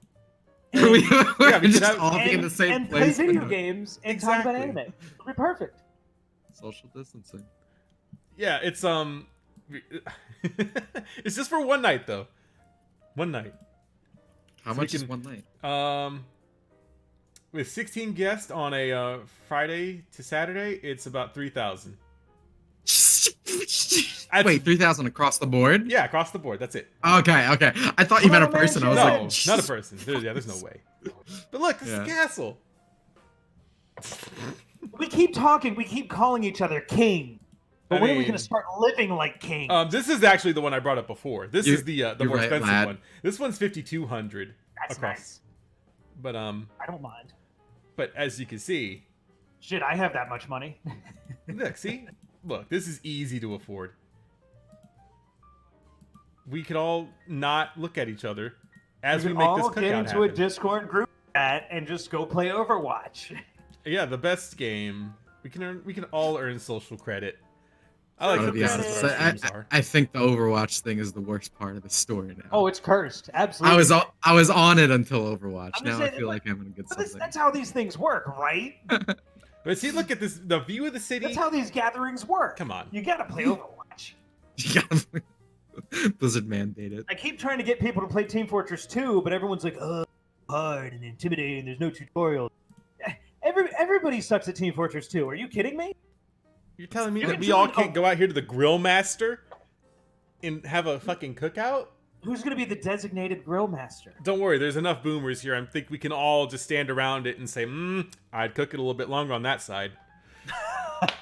We're we could just have- all be in the same and place. play video games and talk about Exactly. anime. It'll be perfect. Social distancing. Yeah, it's it's just for one night though. One night. How So much we is can- one night? With 16 guests on a Friday to Saturday, it's about 3,000. Wait, 3,000 across the board? Yeah, across the board. That's it. Okay. I thought you meant a Come on, person. I was No, like, not a person. There's no way. But look, this is Yeah. a castle. We keep talking. We keep calling each other king. But when are we mean, going to start living like kings? This is actually the one I brought up before. This is the you're more right, expensive lad. one. This one's 5,200 That's across. nice. But I don't mind. but as you can see, Shit, I have that much money. look, this is easy to afford. We could all not look at each other as we can make this all cookout get into a happen. Discord group chat and just go play Overwatch. Yeah, the best game. We can all earn social credit. I like I'll that be this honest. is what our streams are. I think the Overwatch thing is the worst part of the story now. Oh, it's cursed. Absolutely. I was on it until Overwatch. I'm just Now I saying, feel like, like I'm gonna get But something. that's how these things work, right? But see, look at this. The view of the city. That's how these gatherings work. Come on. You gotta play Overwatch. Blizzard mandated. I keep trying to get people to play Team Fortress 2, but everyone's like, oh, hard and intimidating. There's no tutorial. Everybody sucks at Team Fortress 2. Are you kidding me? You're telling me You that can we all join can't go out here to the Grill Master and have a fucking cookout? Who's gonna be the designated grill master? Don't worry, there's enough boomers here. I think we can all just stand around it and say, I'd cook it a little bit longer on that side.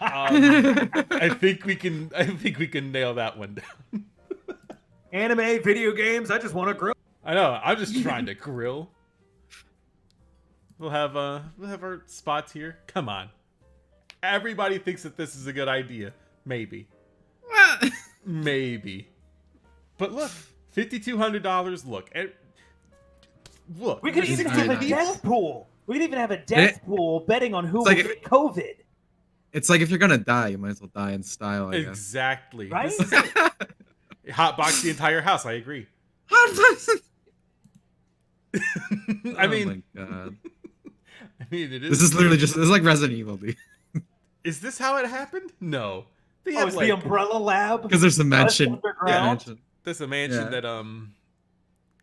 I think we can nail that one down. Anime, video games. I just want to grill. I know. I'm just trying to grill. We'll have our spots here. Come on. Everybody thinks that this is a good idea. Maybe. Maybe. But look, $5,200. Look. Look. We could this even is have a nice. death pool. We could even have a death pool betting on who will like get COVID. It's like if you're gonna die, you might as well die in style. I guess. Exactly. Right? This is it. Hotbox the entire house. I agree. I mean, oh my god. I mean, it is. This is literally just this is like Resident Evil, dude. Is this how it happened? No. They Oh, have, it's like, the Umbrella Lab. Because there's a mansion. Underground? There's a mansion Yeah. that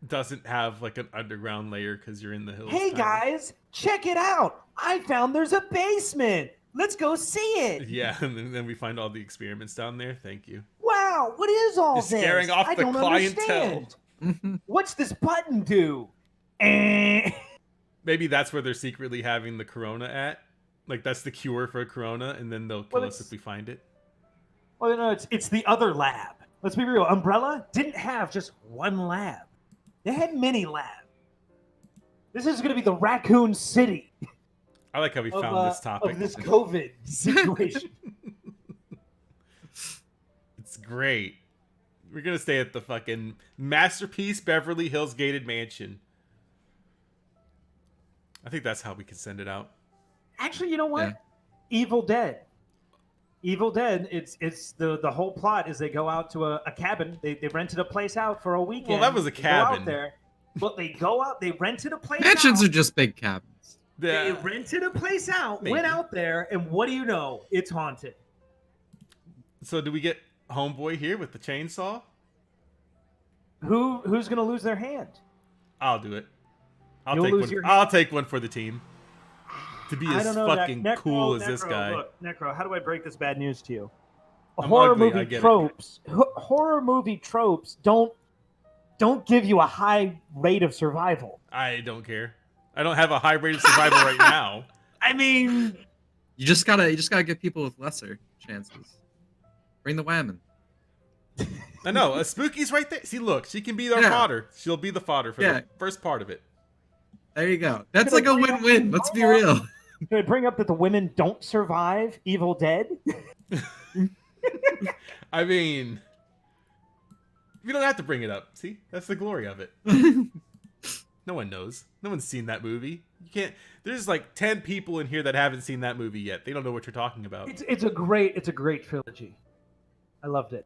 doesn't have like an underground layer because you're in the hills. Hey kinda. guys, check it out! I found there's a basement. Let's go see it. Yeah, and then we find all the experiments down there. Thank you. Wow, what is all You're this? scaring off I the don't clientele. understand. What's this button do? Eh. Maybe that's where they're secretly having the corona at. Like that's the cure for corona, and then they'll kill Well, us it's- if we find it. Well, no, it's the other lab. Let's be real. Umbrella didn't have just one lab. They had many labs. This is going to be the Raccoon City I like how we of, found this topic. of this COVID situation. It's great. We're gonna stay at the fucking Masterpiece Beverly Hills Gated Mansion. I think that's how we can send it out. Actually, you know what? Yeah. Evil Dead. Evil Dead. It's the whole plot is they go out to a cabin. They rented a place out for a weekend. Well, that was a They go out cabin. there. But they go out. They rented a place. Mansions out. are just big cabins. They rented a place out. Maybe. Went out there, and what do you know? It's haunted. So do we get Homeboy here with the chainsaw? Who's gonna lose their hand? I'll do it. You'll lose your- I'll take one for the team. to be I as don't know, fucking Necro, cool as this guy. Look, Necro, how do I break this bad news to you? I'm Horror ugly, I movie get it. tropes. Horror movie tropes don't give you a high rate of survival. I don't care. I don't have a high rate of survival right now. I mean, You just gotta get people with lesser chances. Bring the whammon. I know. A Spooky's right there. See, look, she can be our Yeah. fodder. She'll be the fodder for the first part of it. There you go. That's Could like I a bring up- win-win. Let's be real. Should I bring up that the women don't survive Evil Dead? I mean, you don't have to bring it up. See, that's the glory of it. No one knows. No one's seen that movie. You can't. There's like 10 people in here that haven't seen that movie yet. They don't know what you're talking about. It's a great trilogy. I loved it.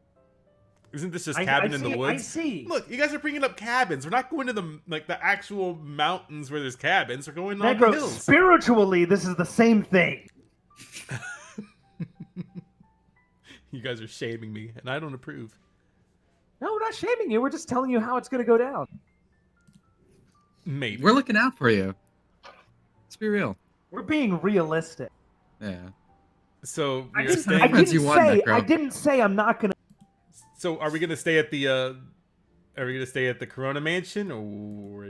Isn't this just Cabin in the Woods? I see. Look, you guys are bringing up cabins. We're not going to the actual mountains where there's cabins. We're going on the Necro, hills. spiritually, this is the same thing. You guys are shaming me, and I don't approve. No, we're not shaming you. We're just telling you how it's going to go down. Maybe. We're looking out for you. Let's be real. We're being realistic. Yeah. So I we're didn't, staying. I Depends didn't you want, say. Necro. I didn't say I'm not going to. So are we gonna stay at the? Are we gonna stay at the Corona Mansion, or?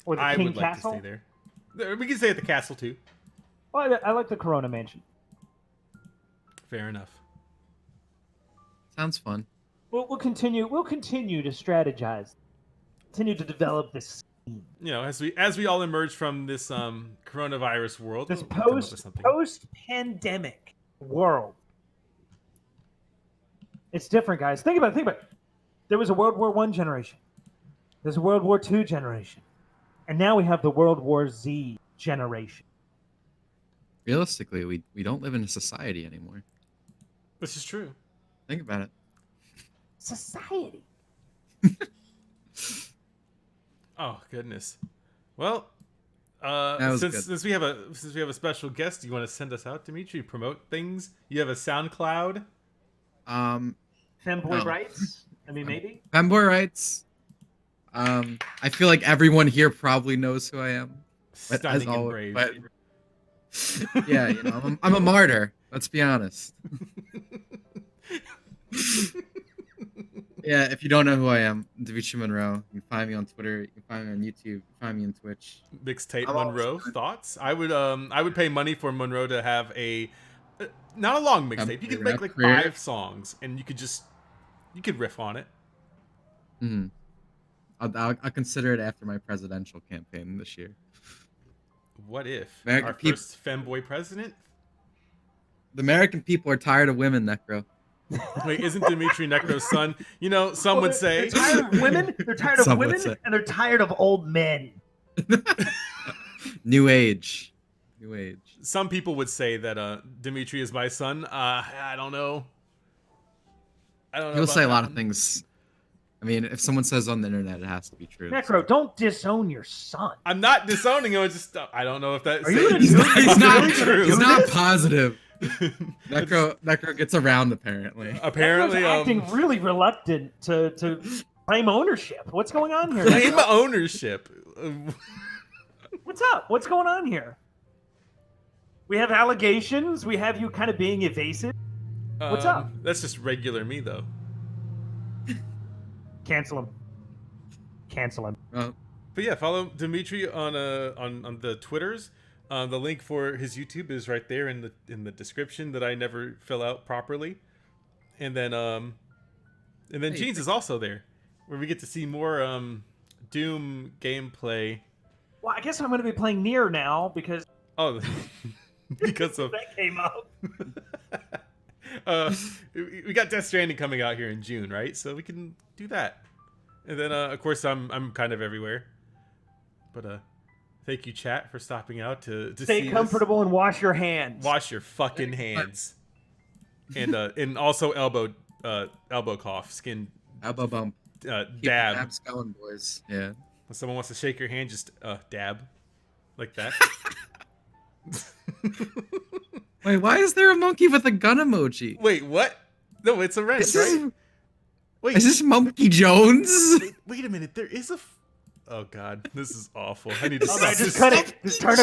Or the I King would Castle. like to stay there. We can stay at the castle too. Well, I like the Corona Mansion. Fair enough. Sounds fun. We'll continue. We'll continue to strategize. Continue to develop this. You know, as we all emerge from this coronavirus world, This we'll come up with something. post pandemic world. It's different, guys. Think about it. There was a World War I generation. There's a World War II generation. And now we have the World War Z generation. Realistically, we don't live in a society anymore. This is true. Think about it. Society. Oh goodness. Well, was good. since we have a special guest, do you want to send us out, Dimitri? Promote things. You have a SoundCloud. Femboy No. rights? I mean, maybe? Femboy writes. I feel like everyone here probably knows who I am. But Stunning and always, brave. but yeah, you know, I'm a martyr. Let's be honest. Yeah, if you don't know who I am, Dimitri Monroe. You can find me on Twitter. You can find me on YouTube. You can find me on Twitch. Mixtape I'm always Monroe good. thoughts. I would pay money for Monroe to have a not a long mixtape. You could make like career. 5 songs, and you could riff on it. Mm-hmm. I'll consider it after my presidential campaign this year. What if American our peop- first femboy president? The American people are tired of women, Necro. Wait, isn't Dimitri Necro's son? You know, some would say. They're tired of women. They're tired of Some would women, say. and they're tired of old men. New age. New age. Some people would say that Dimitri is my son. I don't know. I don't know. People about say a that lot of one. things. I mean, if someone says on the internet, it has to be true. Necro, don't disown your son. I'm not disowning him. It's just I don't know if that's Are you gonna He's do not, it? he's not, true. he's not positive. Necro gets around apparently. Apparently, Necro's acting really reluctant to claim ownership. What's going on here? claim Necro? ownership. What's up? What's going on here? We have allegations. We have you kind of being evasive. What's up? That's just regular me, though. Cancel him. Cancel him. Well, But yeah, follow Dimitri on the Twitters. The link for his YouTube is right there in the description that I never fill out properly. And then Hey, Jeans is also there, where we get to see more Doom gameplay. Well, I guess I'm going to be playing Nier now because Oh, because of that came up. we got Death Stranding coming out here in June, right? So we can do that. And then of course I'm kind of everywhere. But thank you, chat, for stopping out to Stay see comfortable and wash your hands. Wash your fucking hands. And also elbow cough, skin elbow bump. Keep the dab. dabs going, boys. Yeah. When someone wants to shake your hand, just dab like that. Wait, why is there a monkey with a gun emoji? Wait, what? No, it's a wrench, Is right? this, Wait, is this Monkey Jones? wait a minute. There is a Oh God, this is awful. I need to Oh, stop no, just this. cut it. Just turn it